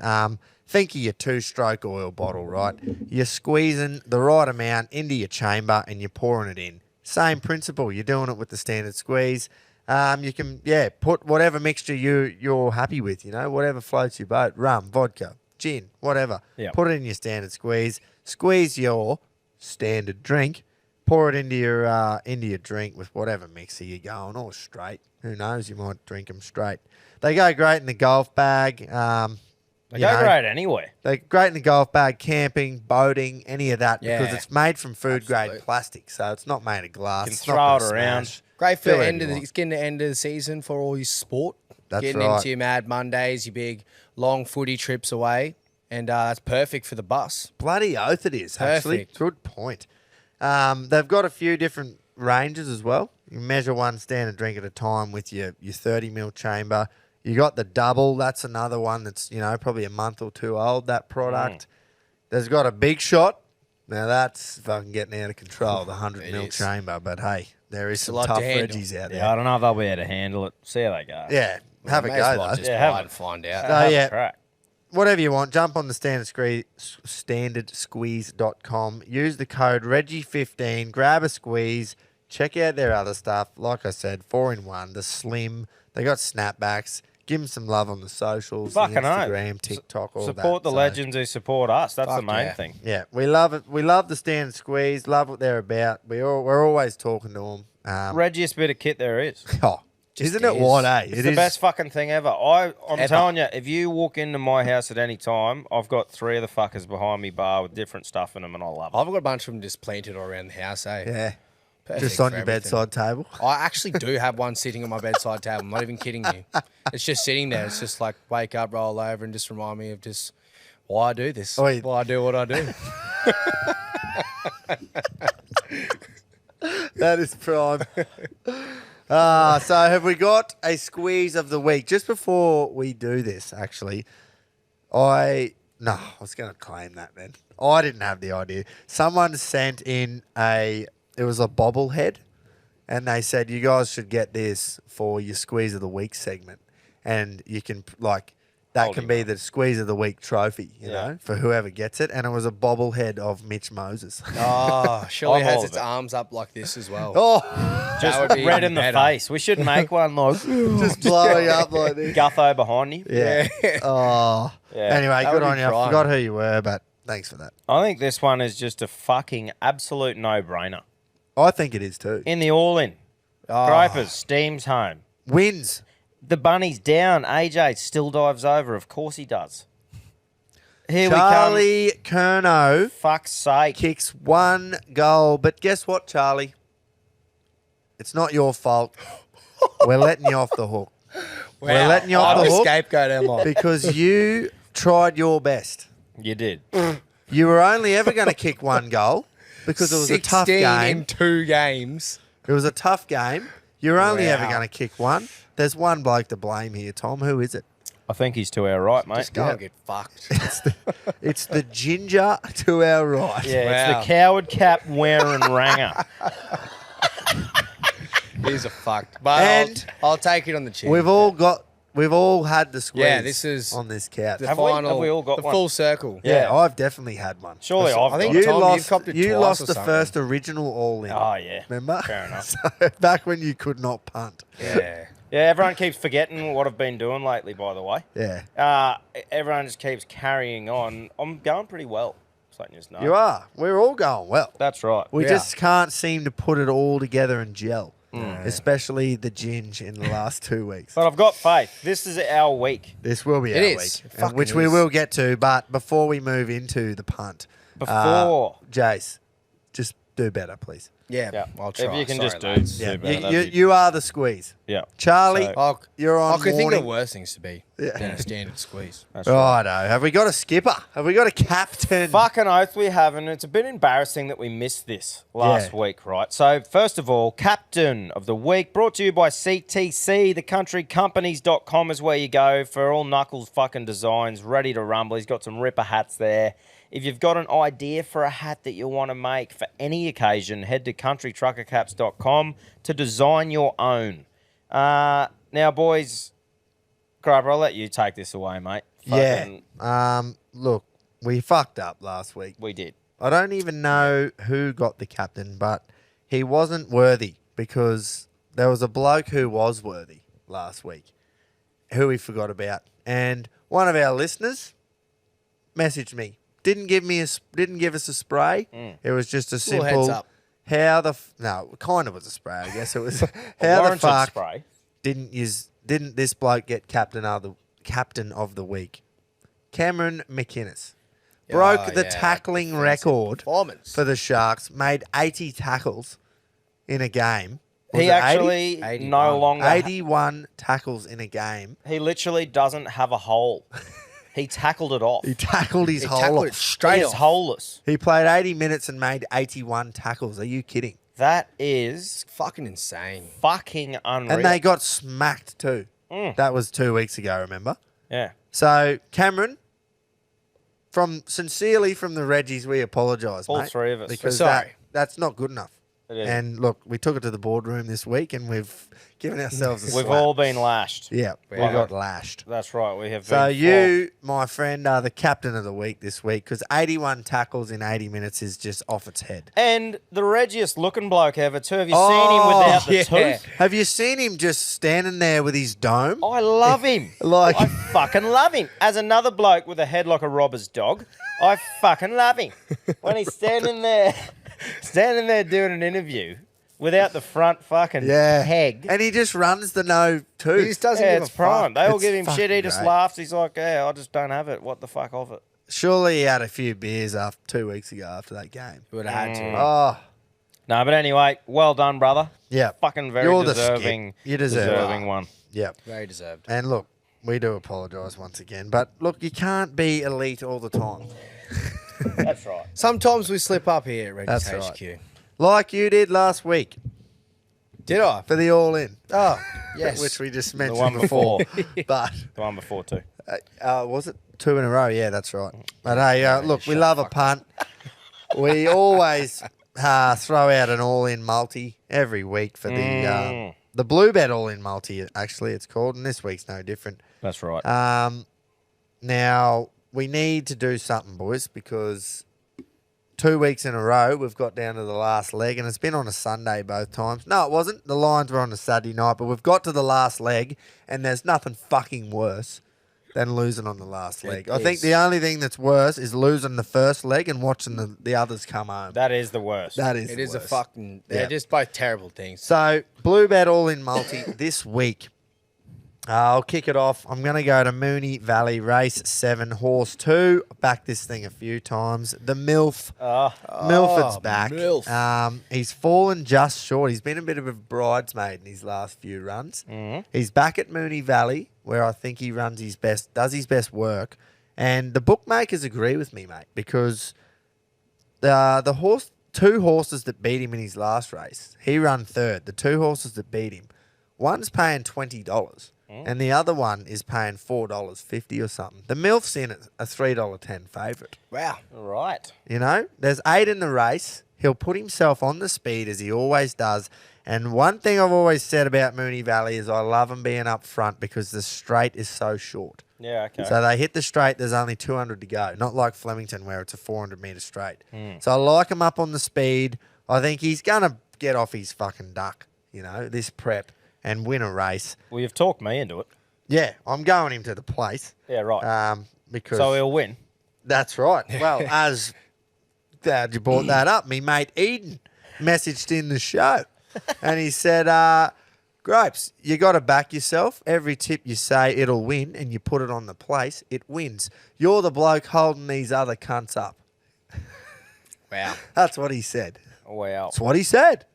Think of your 2-stroke oil bottle, right? You're squeezing the right amount into your chamber and you're pouring it in. Same principle. You're doing it with the standard squeeze. You can, put whatever mixture you're happy with, whatever floats your boat. Rum, vodka, gin, whatever. Yeah. Put it in your standard squeeze. Squeeze your standard drink. Pour it into your drink with whatever mixer you're going, or straight. Who knows? You might drink them straight. They go great in the golf bag. They you go know, great anywhere. They're great in the golf bag, camping, boating, any of that, because Yeah. it's made from food grade Absolutely. plastic, so it's not made of glass. Can It's throw not it gonna around. smash. Great for Feel the it end of you the, want. it's getting the end of the season for all your sport. That's getting right. into your Mad Mondays, your big long footy trips away, and that's perfect for the bus. Bloody oath it is, actually. Perfect. Good point. They've got a few different ranges as well. You measure one standard drink at a time with your 30 ml chamber. You got the double. That's another one that's, probably a month or two old, that product. There's got a big shot. Now that's fucking getting out of control, the 100 It ml is. chamber. But hey, there is a some lot tough to handle. Reggies out Yeah, I there. don't know if they'll be able to handle it. See how they go. Yeah, have a May as go well though. Just Yeah, buy have it it. and find out. So, Have a yeah. crack. Whatever you want, jump on the standardsqueeze.com. Use the code Reggie15. Grab a squeeze. Check out their other stuff. Like I said, 4-in-1, the slim. They got snapbacks. Give them some love on the socials, the Fucking oath. Instagram, TikTok, all that. Support the So, legends who support us. That's the Fuck main yeah. thing. Yeah, we love it. We love the standard squeeze. Love what they're about. We're always talking to them. Reggiest bit of kit there is. Oh, Isn't it what, eh? It's the best fucking thing ever. I'm telling you, if you walk into my house at any time, I've got 3 of the fuckers behind me bar with different stuff in them, and I love it. I've got a bunch of them just planted all around the house, eh? Yeah. Perfect Just on for your everything. bedside table. I actually do have one sitting on my bedside table. I'm not even kidding you. It's just sitting there. It's just like wake up, roll over, and just remind me of just why I do this. Oi. Why I do what I do. That is prime. So have we got a squeeze of the week? Just before we do this, actually, I was going to claim that then. I didn't have the idea. Someone sent in it was a bobblehead, and they said, you guys should get this for your squeeze of the week segment. And you can, that can be the squeeze of the week trophy, you know, for whoever gets it. And it was a bobblehead of Mitch Moses. Oh, surely it I'm has all its of it. arms up like this as well. Oh, Just would be red even in the better. face. We should make one like just blowing up like this. Gutho behind you. Yeah. Oh. Yeah. Anyway, That good would on be you. I prime. forgot who you were, but thanks for that. I think this one is just a fucking absolute no-brainer. I think it is too. In the all-in, Gripers steams home. Wins. The bunny's down. AJ still dives over. Of course he does. Here Charlie Curnow we come. Fuck's sake. kicks 1 goal. But guess what, Charlie? It's not your fault. We're letting you off the hook. We're letting you off I'm the a hook scapegoat, am I? because you tried your best. You did. You were only ever going to kick 1 goal because it was a tough 16 game. in 2 games. It was a tough game. You're only ever Wow. going to kick 1. There's one bloke to blame here, Tom. Who is it? I think he's to our right, mate. Just go and get fucked. It's the ginger to our right. Yeah, Wow. it's the coward cap wearing ranger. He's a fucked. But And I'll take it on the chin. We've all had the squeeze. Yeah, this is on this couch. the Have we- final, have we all got the one? full circle. yeah, I've definitely had one. Surely I've I think got it. Tom, you've lost. copped it You twice lost or the something. first original all in. Oh, yeah. Remember? Fair enough. So, back when you could not punt. Yeah. Yeah, everyone keeps forgetting what I've been doing lately, by the way. Yeah, Everyone just keeps carrying on. I'm going pretty well. Just letting you know. you are. We're all going well. That's right. We Yeah. just can't seem to put it all together and gel. Especially the ginge in the last 2 weeks. But I've got faith. This is our week. This will be It our is. week, It fucking which we is. will get to. But before we move into the punt, Before. Jace, just do better, please. Yeah, Yeah. I'll try. If you can Sorry, just do. lads. Yeah, better, that'd you, be- you are the squeeze. Yeah. Charlie, So- you're on I could think warning. of worse things to be Yeah. than a standard squeeze. That's right. Righto. Have we got a skipper? Have we got a captain? Fucking oath we haven't. It's a bit embarrassing that we missed this last Yeah. week, right? So, first of all, Captain of the Week, brought to you by CTC. TheCountryCompanies.com is where you go for all Knuckles fucking designs, ready to rumble. He's got some ripper hats there. If you've got an idea for a hat that you want to make for any occasion, head to CountryTruckerCaps.com to design your own. Now, boys, Grubber, I'll let you take this away, mate. Yeah. Fucking- Look, we fucked up last week. We did. I don't even know who got the captain, but he wasn't worthy because there was a bloke who was worthy last week, who we forgot about, and one of our listeners messaged me. Didn't give us a spray. It was just a Little simple. heads up. How the no, it kind of was a spray. I guess it was. How the Warranted fuck spray. didn't this bloke get captain of the week? Cameron McInnes broke the yeah, tackling defensive record performance. for the Sharks. Made 80 tackles in a game. Was He it 80? actually 81. no longer. 81 tackles in a game. He literally doesn't have a hole. He tackled it off. He tackled his He whole tackled off. it straight He is off. holeless. He played 80 minutes and made 81 tackles. Are you kidding? That is Fucking insane. fucking unreal. And they got smacked too. Mm. That was 2 weeks ago, remember? yeah. So, Cameron, sincerely from the Reggies, we apologise, All mate. three of us. Because We're sorry. that's not good enough. It is. And look, we took it to the boardroom this week and we've given ourselves a We've slap. all been lashed. Yeah, we Yeah. got lashed. That's right. We have. So been you, my friend, are the captain of the week this week because 81 tackles in 80 minutes is just off its head. and the reggiest looking bloke ever too. Have you seen him without the yeah. tooth? Have you seen him just standing there with his dome? I love him. Like- I fucking love him. As another bloke with a head like a robber's dog, I fucking love him. When he's standing there doing an interview without the front fucking Yeah. peg. And he just runs the no too. He just doesn't Yeah, give it's a prime. fuck. They all It's give him shit. He fucking just great. laughs. He's like, yeah, I just don't have it. What the fuck of it? Surely he had a few beers after 2 weeks ago after that game. Would have had to. Oh, No, but anyway, well done, brother. yeah. Fucking very You're the deserving. skip. You deserve it. deserving one. Yeah. Very deserved. And look, we do apologise once again. But look, you can't be elite all the time. That's right. Sometimes we slip up here at Reggies That's HQ. right. Like you did last week Did I? for the all-in. Oh, yes. Which we just The mentioned one before. But The one before too. was it 2 in a row? Yeah, that's right. But hey, look, we love a punt. We always throw out an all-in multi every week for the Blue Bet all-in multi. Actually, it's called, and this week's no different. That's right. Now we need to do something, boys, because 2 weeks in a row we've got down to the last leg, and it's been on a Sunday both times. No, it wasn't. The Lions were on a Saturday night, but we've got to the last leg, and there's nothing fucking worse than losing on the last leg. I think is. the only thing that's worse is losing the first leg and watching the others come home. That is the worst. That is It the is a worst. fucking... They're Yeah. just both terrible things. So, Blue Bet All In Multi this week. I'll kick it off. I'm going to go to Mooney Valley Race 7, Horse 2. Backed this thing a few times. The MILF. Milford's back. MILF. He's fallen just short. He's been a bit of a bridesmaid in his last few runs. He's back at Mooney Valley, where I think he does his best work. And the bookmakers agree with me, mate, because the two horses that beat him in his last race, he ran third. The two horses that beat him, one's paying $20. And the other one is paying $4.50 or something. The MILF's in at a $3.10 favourite. Wow. Right. You know, there's 8 in the race. He'll put himself on the speed as he always does. And one thing I've always said about Mooney Valley is I love him being up front because the straight is so short. Yeah, okay. So they hit the straight, there's only 200 to go. Not like Flemington where it's a 400-metre straight. So I like him up on the speed. I think he's going to get off his fucking duck, you know, this prep and win a race. Well, you've talked me into it. Yeah, I'm going him to the place. Yeah, right. Because So he'll win. that's right. Well, as glad you brought that up, me mate Eden messaged in the show and he said, Grapes, you got to back yourself. Every tip you say it'll win and you put it on the place, it wins. You're the bloke holding these other cunts up. Wow. That's what he said. Wow. That's what he said.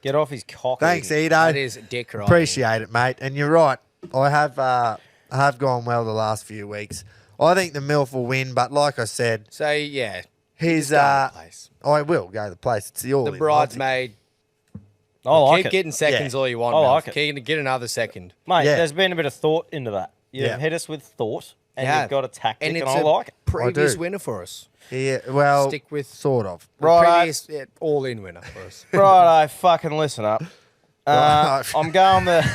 Get off his cock. Thanks, Eden. Edo. That is dick right. Appreciate it, mate. And you're right. I have gone well the last few weeks. I think the MILF will win, but like I said, So, yeah. he's Go to the place. I will go to the place. It's the all The bridesmaid. I like Keep it. getting seconds Yeah. all you want. I Mel. like it. Get another second. Mate, Yeah. there's been a bit of thought into that. You've Yeah. hit us with thought, and Yeah. you've got a tactic, and, it's I a like it. previous do. winner for us. Yeah, well, Stick with- sort of. Right. Previous all-in winner for us. Right, I fucking listen up. Right. I'm going the.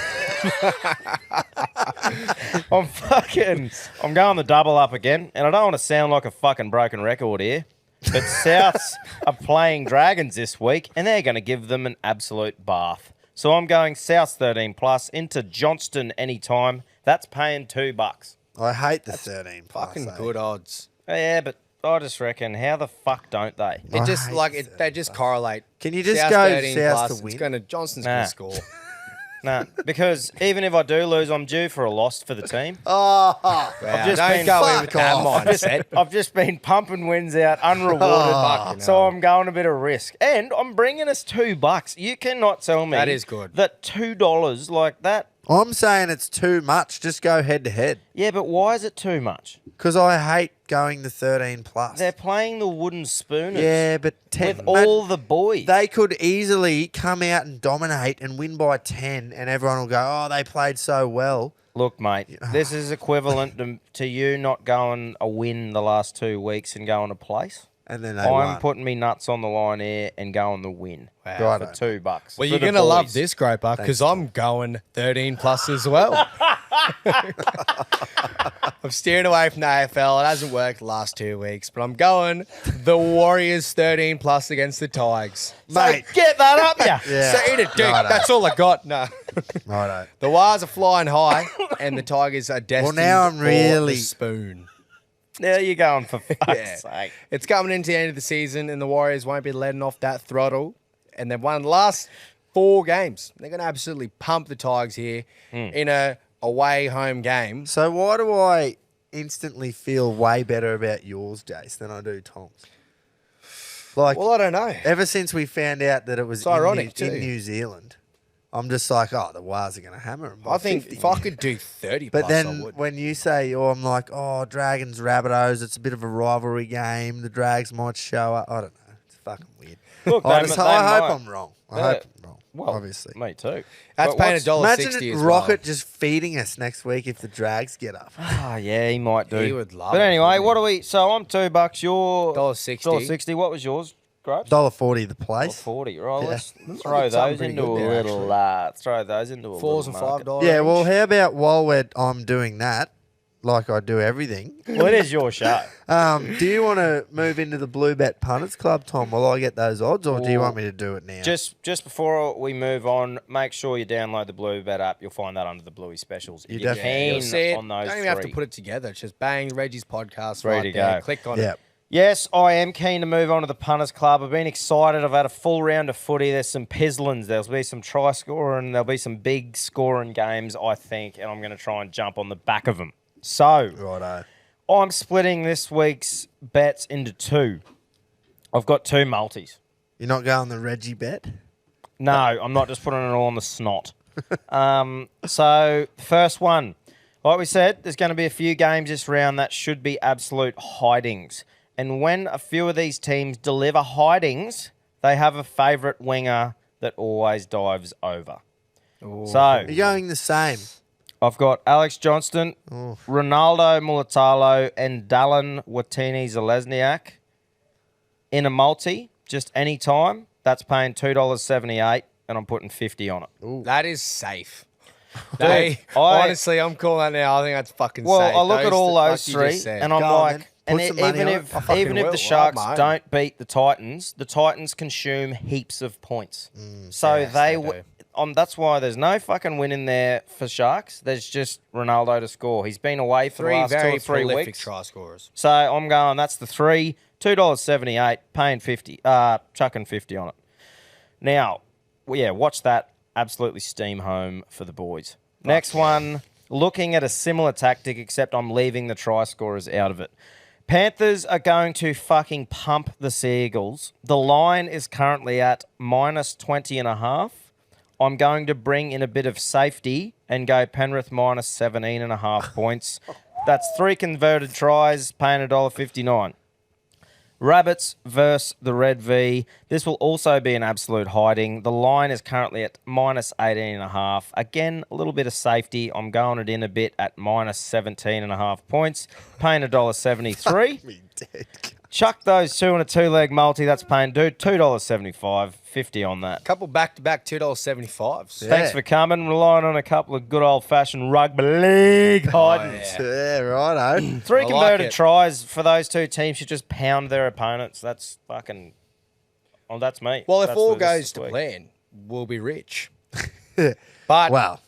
I'm going the double up again, and I don't want to sound like a fucking broken record here, but Souths are playing Dragons this week, and they're going to give them an absolute bath. So I'm going Souths 13 plus into Johnston anytime. That's paying $2. I hate the 13 plus. Fucking eh? good odds. Yeah, but I just reckon, how the fuck don't they? It I just hate like the it, they just correlate. Can you just South go 13 South plus, to it's win? gonna Johnston's Nah. gonna score. No, because even if I do lose, I'm due for a loss for the team. Oh, Wow. just Don't been go in fuck with that off. mindset. I've just been pumping wins out unrewarded, so I'm going a bit of risk, and I'm bringing us $2. You cannot tell me That is good. That $2 like that. I'm saying it's too much. Just go head to head. Yeah, but why is it too much? Because I hate going the 13 plus. They're playing the wooden spooners. Yeah, but 10. with all the boys. They could easily come out and dominate and win by 10, and everyone will go, oh, they played so well. Look, mate, this is equivalent to you not going a win the last 2 weeks and going a place. And then they I'm won. putting me nuts on the line here and going the win Wow. for Righto. $2. Well, for you're the gonna love boys. this, Groper, because I'm going 13 plus as well. I'm steering away from the AFL. It hasn't worked the last 2 weeks, but I'm going the Warriors 13 plus against the Tigers. Mate. So get that up, yeah. Yeah. So eat it, Dick. Righto. That's all I got. No. Righto. The Wires are flying high, and the Tigers are destined now I'm for really- the spoon. There you going for fuck's Yeah. sake. It's coming into the end of the season, and the Warriors won't be letting off that throttle and they've won the last 4 games. They're going to absolutely pump the Tigers here in a away home game. So why do I instantly feel way better about yours, Jace, than I do Tom's? Like, Well, I don't know. ever since we found out that it was It's ironic in too. New Zealand, I'm just like, oh, the Wars are going to hammer them. I think if I could do 30 But plus, I then would. when you say, I'm like, Dragons, Rabbitohs, it's a bit of a rivalry game. The Drags might show up. I don't know. It's fucking weird. Look, I they hope might. I'm wrong. I Yeah. hope I'm wrong, Well, obviously. me too. That's But paying what's- $1.60 Imagine as Rocket well. just feeding us next week if the Drags get up. Ah, yeah, he might do. He would love But it, anyway, wouldn't what he? do we? So I'm $2. You're $1.60. $1.60. What was yours, Grapes? $1.40 the place. $1.40. Right, let's Might throw get something those pretty into good a there, little. Throw those into a $4 and little market. $5. Yeah, well, how about while I'm doing that, like I do everything, Well, it is your show. do you want to move into the Blue Bet Punters Club, Tom, while I get those odds, or do you want me to do it now? Just before we move on, make sure you download the Blue Bet app. You'll find that under the Bluey specials. If You you're definitely- You'll keen see it. on those Don't even three. have to put it together. It's just bang, Reggie's podcast Ready right to there. go. Click on Yeah. it. Yes, I am keen to move on to the Punters Club. I've been excited. I've had a full round of footy. There's some pizzlins. There'll be some try scoring. There'll be some big scoring games, I think, and I'm going to try and jump on the back of them. So Righto. I'm splitting this week's bets into 2. I've got 2 multis. You're not going the Reggie bet? No, I'm not just putting it all on the snot. So the first one, like we said, there's going to be a few games this round that should be absolute hidings. And when a few of these teams deliver hidings, they have a favourite winger that always dives over. So You're going the same. I've got Alex Johnston, Ronaldo Mulatalo, and Dallin Watini-Zelezniak in a multi, just any time. That's paying $2.78, and I'm putting 50 on it. That is safe. I- Honestly, I'm calling that now. I think that's fucking Well, safe. I look at all like those you three, just said. and I'm Go on, like, then. and Put some money even on if it. I fucking even if will. the I Sharks might. don't beat the Titans consume heaps of points. So Yes, they, they that's why there's no fucking win in there for Sharks. There's just Ronaldo to score. He's been away for the 3 last 2 very or 3 prolific weeks. try scorers. So I'm going. That's the 3, $2.78, paying 50, chucking 50 on it. Now, watch that absolutely steam home for the boys. Next one, looking at a similar tactic, except I'm leaving the try scorers out of it. Panthers are going to fucking pump the Seagulls. The line is currently at minus 20.5. I'm going to bring in a bit of safety and go Penrith minus 17.5 points. That's 3 converted tries, paying $1.59. Rabbits versus the Red V. This will also be an absolute hiding. The line is currently at minus 18.5. Again, a little bit of safety. I'm going it in a bit at minus 17.5 points, paying $1.73. Me dead. Chuck those 2 in a 2-leg multi. That's paying $2.75. 50 on that. Couple back-to-back $2.75s. Yeah. Thanks for coming. Relying on a couple of good old-fashioned rugby league hidings. yeah. Yeah, righto. 3 I like converted it. tries for those 2 teams should just pound their opponents. That's fucking... Oh, that's me. Well, if That's all for this goes to week. plan, we'll be rich. But Well,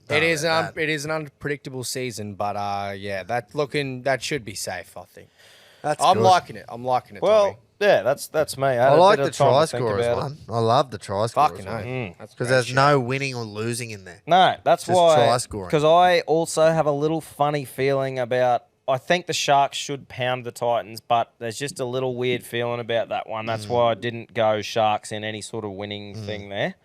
it is that. it is an unpredictable season. But that should be safe. I think. That's I'm good. liking it. I'm liking it. Well, Tommy. yeah, that's me. I, had I a like bit the of time try to think scorers about it. one. I love the try scorers Fucking one. no. That's Because great there's shit. no winning or losing in there. No, that's Just why. try scoring. Because I also have a little funny feeling about. I think the Sharks should pound the Titans, but there's just a little weird feeling about that one. That's why I didn't go Sharks in any sort of winning thing there.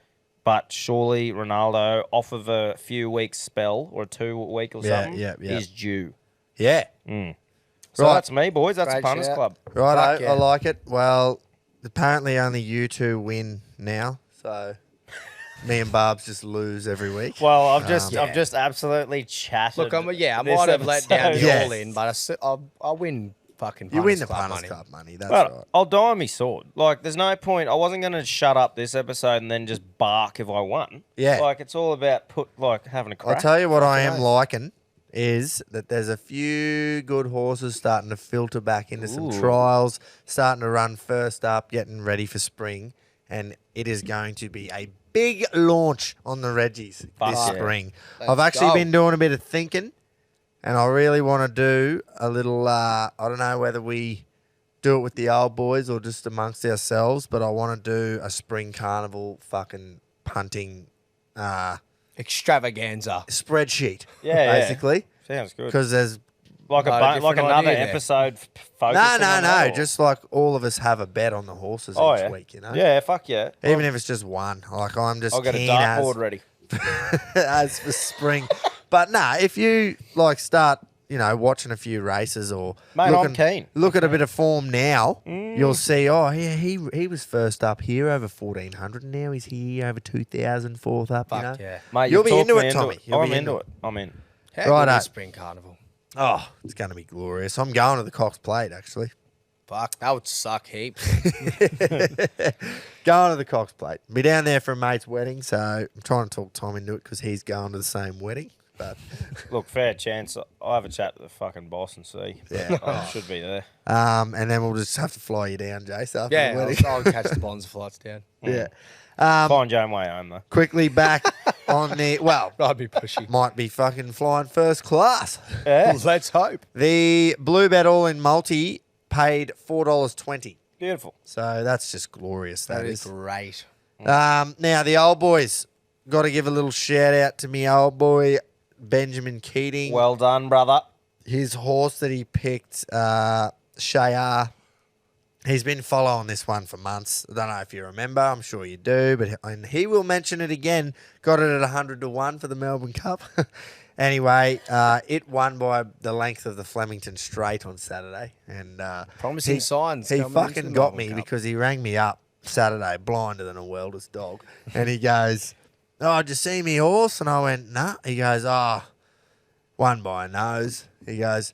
But surely Ronaldo, off of a few weeks spell or a 2-week or Yeah, something, yeah. is due. Yeah. So Right. that's me, boys. That's Great the Punters shout. Club. Righto, Fuck yeah. I like it. Well, apparently only you two win now, so me and Barb's just lose every week. Well, I've just Yeah. I've just absolutely chatted. Look, I this might have let down the episode. Yeah. all in, but I'll win fucking. You win the Punters Club Punters money. Club money. That's But right. I'll die on me sword. Like, there's no point. I wasn't going to shut up this episode and then just bark if I won. Yeah. Like, it's all about having a crack. I'll tell you what I am oath. liking is that there's a few good horses starting to filter back into some Ooh. trials, starting to run first up, getting ready for spring, and it is going to be a big launch on the Reggies Fuck this yeah. spring. Let's I've actually go. been doing a bit of thinking, and I really want to do a little. I don't know whether we do it with the old boys or just amongst ourselves, but I want to do a spring carnival fucking punting Extravaganza. spreadsheet. Yeah. basically. Sounds good. Because there's Like different another idea there. episode no, focusing on that, or- just like all of us have a bet on the horses Oh, each yeah. week, you know. Yeah, fuck yeah. Even if it's just one, like I'm just I'll get a keen dartboard ready. as for spring. But nah, if you like start, watching a few races or Mate, I'm keen. look at a bit of form now, you'll see. Oh, yeah, he was first up here over 1,400, and now he's here over 2,000, fourth up. Fuck yeah. Mate, You'll you be talked into me it, Tommy. You'll I'm be into it. I'm in. How Righto. good is spring carnival? Oh, it's going to be glorious. I'm going to the Cox Plate actually. Fuck, that would suck heaps. Going to the Cox Plate. Be down there for a mate's wedding, so I'm trying to talk Tom into it because he's going to the same wedding. But Look, fair chance. I'll have a chat to the fucking boss and see. Yeah. I should be there. and then we'll just have to fly you down, Jace, after the Yeah, wedding. I'll catch the Bonds flights down. Yeah. Find your own way home, though. Quickly back on the I'd be pushy. might be fucking flying first class. Yeah. Let's hope. The Blue Bet All in Multi paid $4.20. Beautiful. So that's just glorious. That that is is. great. Now the old boys, got to give a little shout out to me old boy Benjamin Keating. Well done, brother. His horse that he picked, Shayar. He's been following this one for months. I don't know if you remember. I'm sure you do, and he will mention it again. Got it at 100 to 1 for the Melbourne Cup. Anyway, it won by the length of the Flemington Straight on Saturday, and Promising signs He coming into fucking the got Melbourne me Cup. because he rang me up Saturday, blinder than a welder's dog, and he goes, "Oh, did you see me horse?" And I went, "Nah." He goes, "Oh, won by a nose." He goes,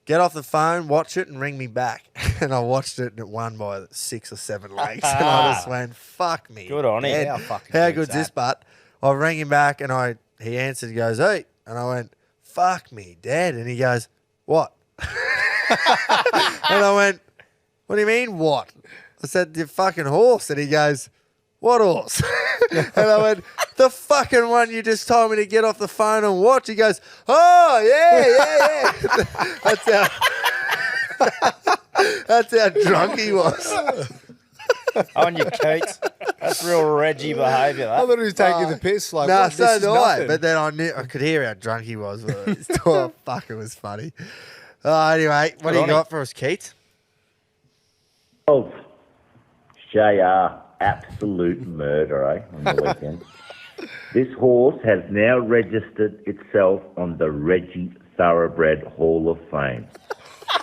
"Get off the phone, watch it, and ring me back." And I watched it, and it won by 6 or 7 lengths. And I just went, "Fuck me." Good on him. Dad. How fucking How good's good's this? that? But I rang him back, and he answered. He goes, "Hey," and I went, "Fuck me, Dad." And he goes, "What?" And I went, "What do you mean, what?" I said, "The fucking horse." And he goes, "What horse?" And I went, "The fucking one you just told me to get off the phone and watch." He goes, "Oh, yeah." That's how drunk he was. On your Keats. That's real Reggie behaviour, I that. thought he was taking the piss. Like, Nah, what, so this is did I. nothing. But then I could hear how drunk he was. Oh, fuck, it was funny. Anyway, what do you on got for us, Keith? JR, absolute murder, on the weekend. This horse has now registered itself on the Reggie Thoroughbred Hall of Fame,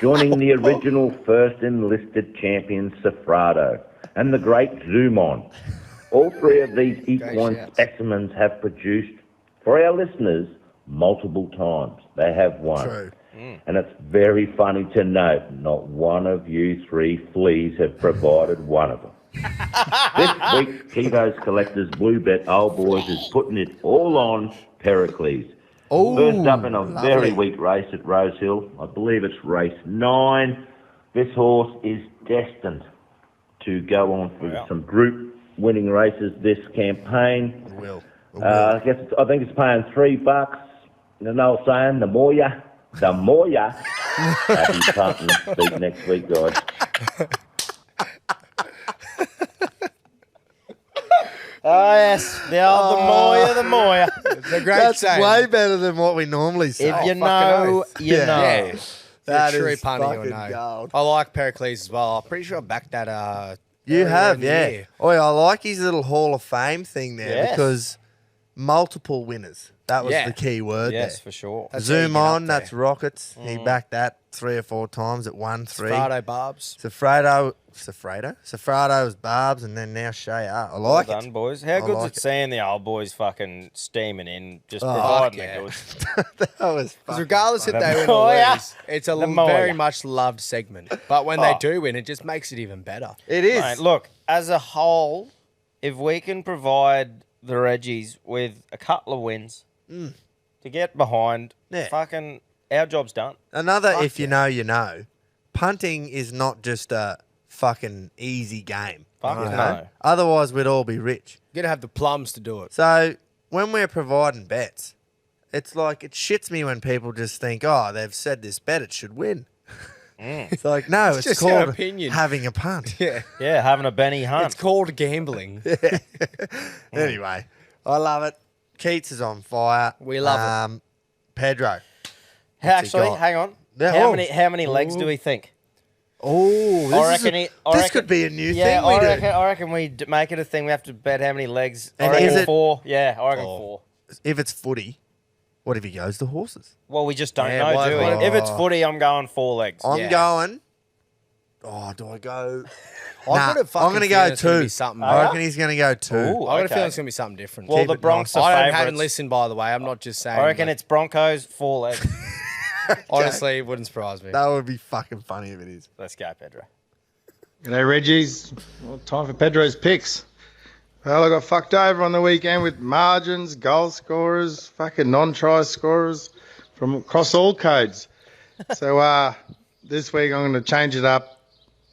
joining the original first enlisted champion Safrado and the great Zoomon. All three of these equine shouts. specimens have produced, for our listeners, multiple times. They have won. True. And it's very funny to note, not one of you three fleas have provided one of them. This week's Keto's Collectors Blue Bet Old Boys is putting it all on Pericles. First up in a very weak race at Rosehill, I believe it's race 9. This horse is destined to go on for some group winning races this campaign. I think it's paying $3. There's an old saying, the more ya. I'll be planting the feet next week, guys. Oh, yes. The more. It's a great That's saying. way better than what we normally say. If you fucking know, oath. you Yeah. know. Yeah. That True is punny, you'll fucking know. gold. I like Pericles as well. I'm pretty sure I backed that. You earlier have, in the yeah. year. Oh, yeah, I like his little Hall of Fame thing there Yes. because multiple winners. That was Yeah. the key word Yes, there. for sure. That's how you Zoom get up on, there. that's Rockets. He backed that 3 or 4 times at 1-3. Safrado Barbs. Safrado's Barbs, and then now Shayar. I Well like done, it. boys. How good's like it it. seeing the old boys fucking steaming in, just Oh, providing fuck yeah. the goods? That was Because fucking regardless if they win or Moya. lose, it's a The Moya. very much loved segment. But when they Oh. do win, it just makes it even better. It is. Mate, look, as a whole, if we can provide the Reggies with a couple of wins to get behind, Yeah. fucking our job's done. Another, Fuck if you know, you know. Punting is not just a fucking easy game. Fuck you know? no. Otherwise, we'd all be rich. You're going to have the plums to do it. So when we're providing bets, it's like it shits me when people just think, oh, they've said this bet, it should win. It's like, no, it's just your called opinion. having a punt. Yeah. Yeah, having a Benny Hunt. It's called gambling. Anyway, I love it. Keats is on fire. We love it. Pedro. Actually, got? hang on. Yeah, How many legs do we think? Oh, this could be a new thing we do. I reckon we make it a thing. We have to bet how many legs. And I reckon is it- 4. Yeah, I reckon 4. If it's footy, what if he goes to horses? Well, we just don't Yeah, know, why- do we? why- If it's footy, I'm going 4 legs. I'm Yeah. going. Oh, do I go? I've Nah, got a fucking I'm going to feeling go it's gonna 2. be something. I reckon he's going to go 2. Ooh, I got a okay. feeling it's going to be something different. Well, Keep the it Bronx nice. are I haven't favourites. listened, by the way. I'm not just saying. I reckon but it's Broncos 4 legs. honestly, it wouldn't surprise me. That would be fucking funny if it is. Let's go, Pedro. G'day, Reggies. Well, time for Pedro's picks. Well, I got fucked over on the weekend with margins, goal scorers, fucking non-try scorers from across all codes. So this week I'm going to change it up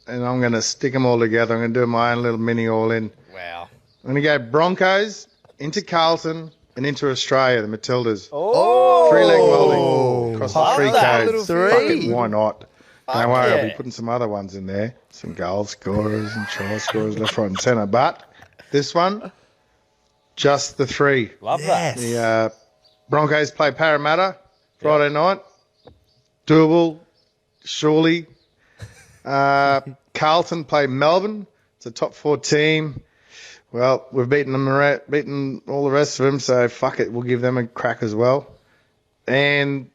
and I'm going to stick them all together. I'm going to do my own little mini all-in. Wow. I'm going to go Broncos into Carlton and into Australia, the Matildas. Oh, 3-leg welding across the Love 3 that. codes. Three. Fucking why not? Don't worry, I'll yeah. be putting some other ones in there. Some goal scorers and try scorers left, right and centre. But this one, just the 3. Love Yes. that. The Broncos play Parramatta Friday night. Doable, surely. Carlton play Melbourne. It's a top 4 team. Well, we've beaten them, beaten all the rest of them, so fuck it, we'll give them a crack as well. And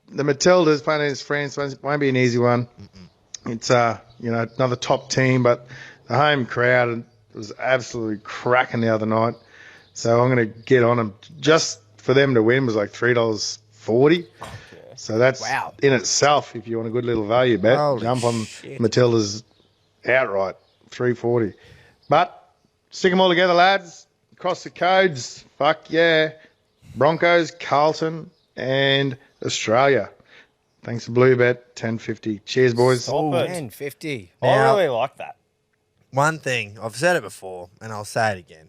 the Matildas playing against France won't be an easy one. It's another top team, but the home crowd was absolutely cracking the other night. So I'm going to get on them. Just for them to win was like $3.40. So that's in itself, if you want a good little value bet, Holy jump on shit. Matilda's outright, $3.40. But stick them all together, lads. Across the codes, fuck yeah. Broncos, Carlton, and Australia. Thanks to Bluebet, $10.50. Cheers, boys. Stop it. 10.50. I Now- really like that. One ththing, I've said it before, and I'll say it again.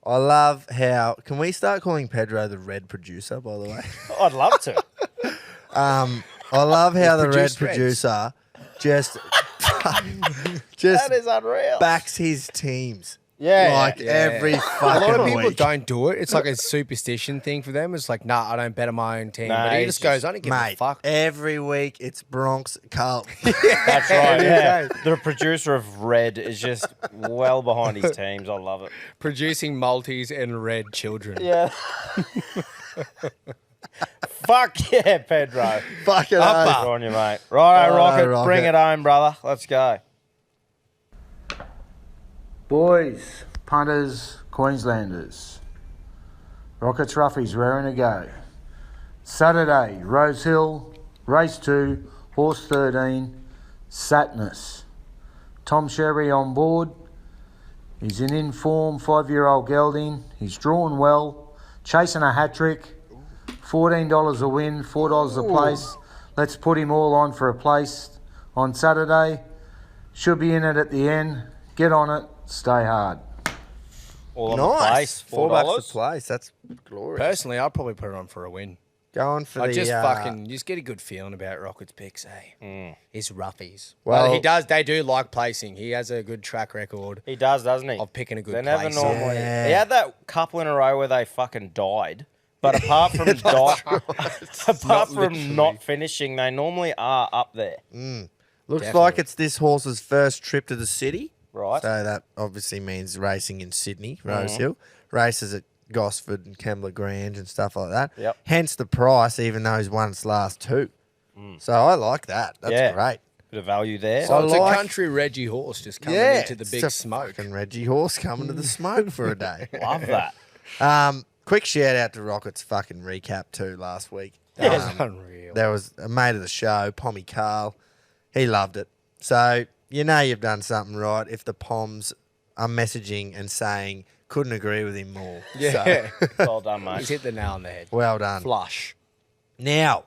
I love how... Can we start calling Pedro the red producer, by the way? I'd love to. I love how the red produced Reds. producer just That is unreal. backs his teams. Yeah. Like Yeah. every A fucking lot of people week. don't do it. It's like a superstition thing for them. It's like, nah, I don't bet on my own team. Nah, but he it's just goes, I don't give a Mate, fuck. every week it's Bronx Carlton. That's right. Yeah. The producer of Red is just well behind his teams. I love it. Producing multis and red children. Yeah. Fuck yeah, Pedro. Fucking Good oath. on you, mate. Right, Righto, Rocket. Rocket. Bring it home, brother. Let's go. Boys, punters, Queenslanders. Rockets Roughies raring to go. Saturday, Rose Hill, race 2, horse 13, Satnus. Tom Sherry on board. He's an in-form 5-year-old gelding. He's drawn well, chasing a hat-trick. $14 a win, $4 a place. Let's put him all on for a place on Saturday. Should be in it at the end. Get on it. Stay hard. All on the Nice. place. $4 $4. a place. That's glorious. Personally, I'd probably put it on for a win. Going for I the... just just get a good feeling about Rocket's picks, eh? His roughies. Well- Well, they do like placing. He has a good track record He does, doesn't he? of picking a good They never place. normally. Yeah. He had that couple in a row where they fucking died. But apart from apart from not finishing, they normally are up there. Looks Definitely. like it's this horse's first trip to the city. Right. So that obviously means racing in Sydney, Rose Hill. Races at Gosford and Kembla Grange and stuff like that. Yep. Hence the price, even though he's won its last 2. So I like that. That's Yeah. great. Bit of value there. So it's like- a country Reggie horse just coming Yeah. into the it's big a smoke. fucking Reggie horse coming to the smoke for a day. Love that. Quick shout out to Rocket's fucking recap too last week. That's unreal. There was a mate of the show, Pommy Carl. He loved it. So you know you've done something right if the Poms are messaging and saying couldn't agree with him more. Yeah. So, Well done, He's mate. hit the nail on the head. well done. Flush. Now,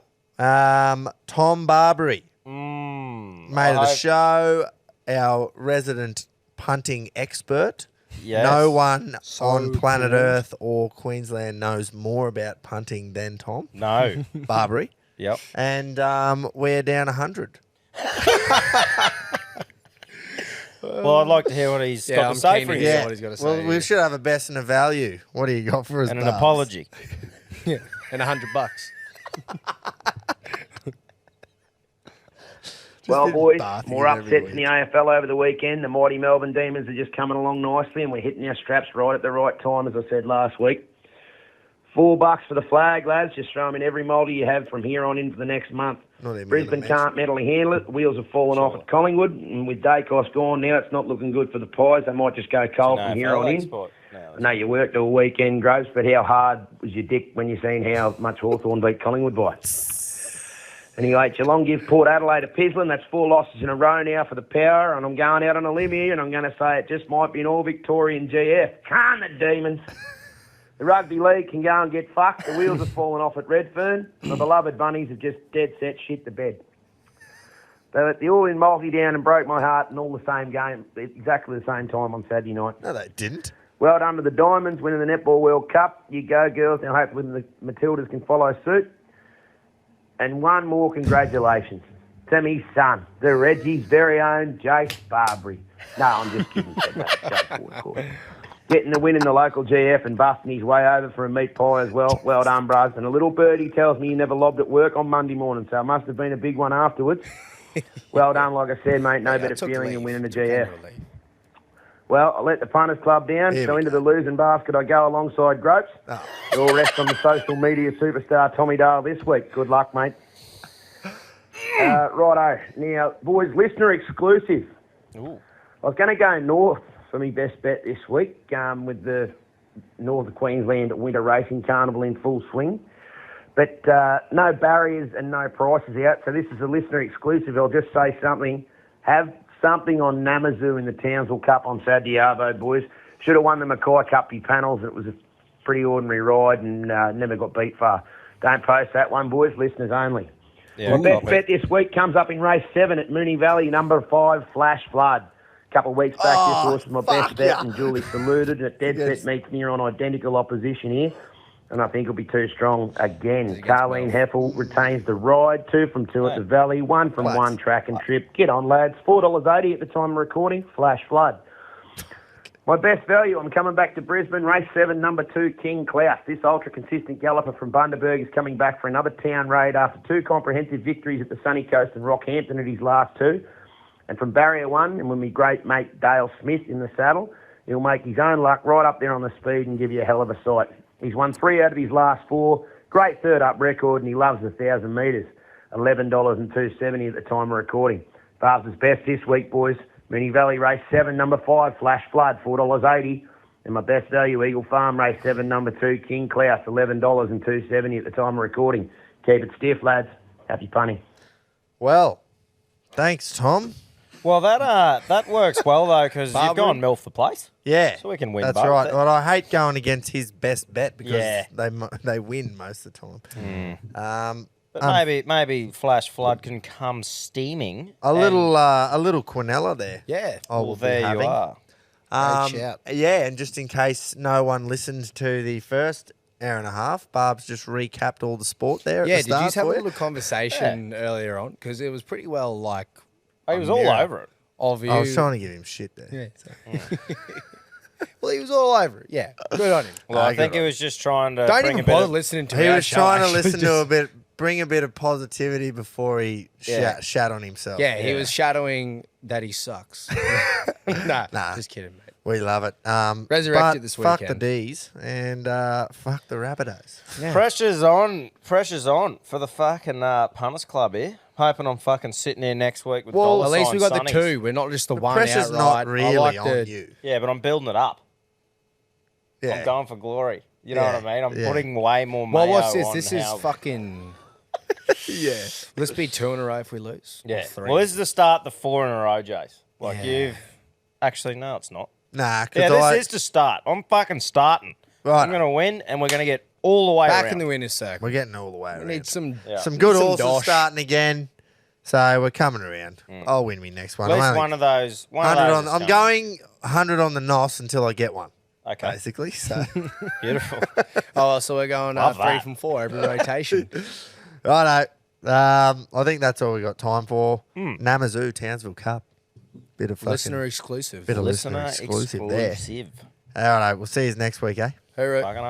Tom Barbary, mate of the show, our resident punting expert. Yes. No one on planet Earth or Queensland knows more about punting than Tom No. Barbary. Yep. And we're down 100. Well, I'd like to hear what he's got I'm to say keen for to himself. hear what he's got to say. Well, we should have a best and a value. What do you got for us, And an Barbs? apology. and $100. Well, been boys, bathing more him every upsets in the week. AFL over the weekend. The mighty Melbourne Demons are just coming along nicely, and we're hitting our straps right at the right time, as I said last week. $4 for the flag, lads. Just throw them in every multi you have from here on in for the next month. Not even Brisbane gonna mention. can't mentally handle it. The wheels have fallen off at Collingwood, and with Dacos gone now, it's not looking good for the Pies. They might just go cold from here on in. I know you worked all weekend, Groves, but how hard was your dick when you seen how much Hawthorn beat Collingwood by? Anyway, Geelong give Port Adelaide a pizzling. That's 4 losses in a row now for the Power, and I'm going out on a limb here, and I'm going to say it just might be an all-Victorian GF. Calm the Demons. The Rugby League can go and get fucked. The wheels have fallen off at Redfern. My beloved Bunnies have just dead set shit the bed. They let the all-in multi down and broke my heart, and all the same game, exactly the same time on Saturday night. No, they didn't. Well done to the Diamonds winning the Netball World Cup. You go, girls. Now hopefully the Matildas can follow suit. And one more congratulations to me son, the Reggies' very own Jace Barbary. No, I'm just kidding. Getting the win in the local GF and busting his way over for a meat pie as well. Well done, bros. And a little birdie tells me you never lobbed at work on Monday morning, so it must have been a big one afterwards. Well done, like I said, mate. No better feeling than winning the GF. Well, I let the punters club down, so into the losing basket I go alongside Gropes. It all rests on the social media superstar Tommy Dale this week. Good luck, mate. Righto. Now, boys, listener exclusive. Ooh. I was going to go north for my best bet this week with the North of Queensland Winter Racing Carnival in full swing. But no barriers and no prices out, so this is a listener exclusive. I'll just say something. Have something on Namazu in the Townsville Cup on Saturday, Arvo, boys. Should have won the Mackay Cuppy panels. It was a pretty ordinary ride and never got beat far. Don't post that one, boys. Listeners only. Yeah, My best bet this week comes up in race 7 at Moonee Valley, number 5, Flash Flood. A couple of weeks back, this horse was my best bet and duly saluted. And it dead set meets near on identical opposition here. And I think it'll be too strong again. Carleen Heffel retains the ride. 2 from 2 at the Valley. 1 from 1 track and trip. Get on, lads. $4.80 at the time of recording. Flash Flood. My best value, I'm coming back to Brisbane. Race 7, number 2, King Klaus. This ultra-consistent galloper from Bundaberg is coming back for another town raid after 2 comprehensive victories at the Sunny Coast and Rockhampton at his last 2. And from Barrier 1, and with my great mate Dale Smith in the saddle, he'll make his own luck right up there on the speed and give you a hell of a sight. He's won 3 out of his last 4. Great third-up record, and he loves the 1,000 metres. $11 and $2.70 at the time of recording. Barb's best this week, boys. Moonee Valley Race 7, number 5, Flash Flood, $4.80. And my best value, Eagle Farm Race 7, number 2, King Klaus, $11 and $2.70 at the time of recording. Keep it stiff, lads. Happy punning. Well, thanks, Tom. Well, that works well, though, because you've gone MILF the place. Yeah. So we can win That's both. right. Well, I hate going against his best bet because Yeah. they win most of the time. But maybe Flash Flood can come steaming. A little Quinella there. Yeah. I will Well, be there you having. are. Great shout. Yeah, and just in case no one listened to the first hour and a half, Barb's just recapped all the sport there at Yeah, the did you start just have a for little conversation earlier on? Because it was pretty well like He was a all mirror over it. of you. I was trying to give him shit there. Yeah. Well, he was all over it. Yeah, good on him. Well, I think he was just trying to Don't bring even a bit bother of, listening to He our was show, trying to actually, listen to just- bring a bit of positivity before he shat on himself. Yeah, he was shadowing that he sucks. nah, just kidding, mate. We love it. Resurrected but this fuck the weekend. D's and fuck the Rabbitohs. Pressure's on for the fucking Punters Club here. Hoping I'm fucking sitting here next week with Well, dollar at least we sign got the sunnies. 2. We're not just the one Pressure's outright. not I really like on the- you. Yeah, but I'm building it up. Yeah. I'm going for glory. You know Yeah, what I mean? I'm yeah. putting way more Well, mayo what's this? on This is how- fucking. Yeah. Let's be 2 in a row if we lose. Or Yeah. 3. Well, this is the start the 4 in a row, Jace. Like Yeah. you've... Actually, no, it's not. Nah, Yeah, because this is to start. I'm fucking starting. Right. I'm going to win, and we're going to get all the way back around. in the winner's circle. we're getting all the way We around. need some. Some good some horses dosh. starting again. So we're coming around. I'll win me next one. At least I'm only one of those. 100 is on. I'm coming. going 100 on the NOS until I get one. Okay. Basically, so Beautiful. Oh, so we're going Love 3 that. from 4 every rotation. righto. I think that's all we got time for. Namazoo Townsville Cup. Bit of fucking, Listener exclusive. bit of Listener listener exclusive there. exclusive. All right, we'll see you next week, eh? Hey, right. Fucking oath.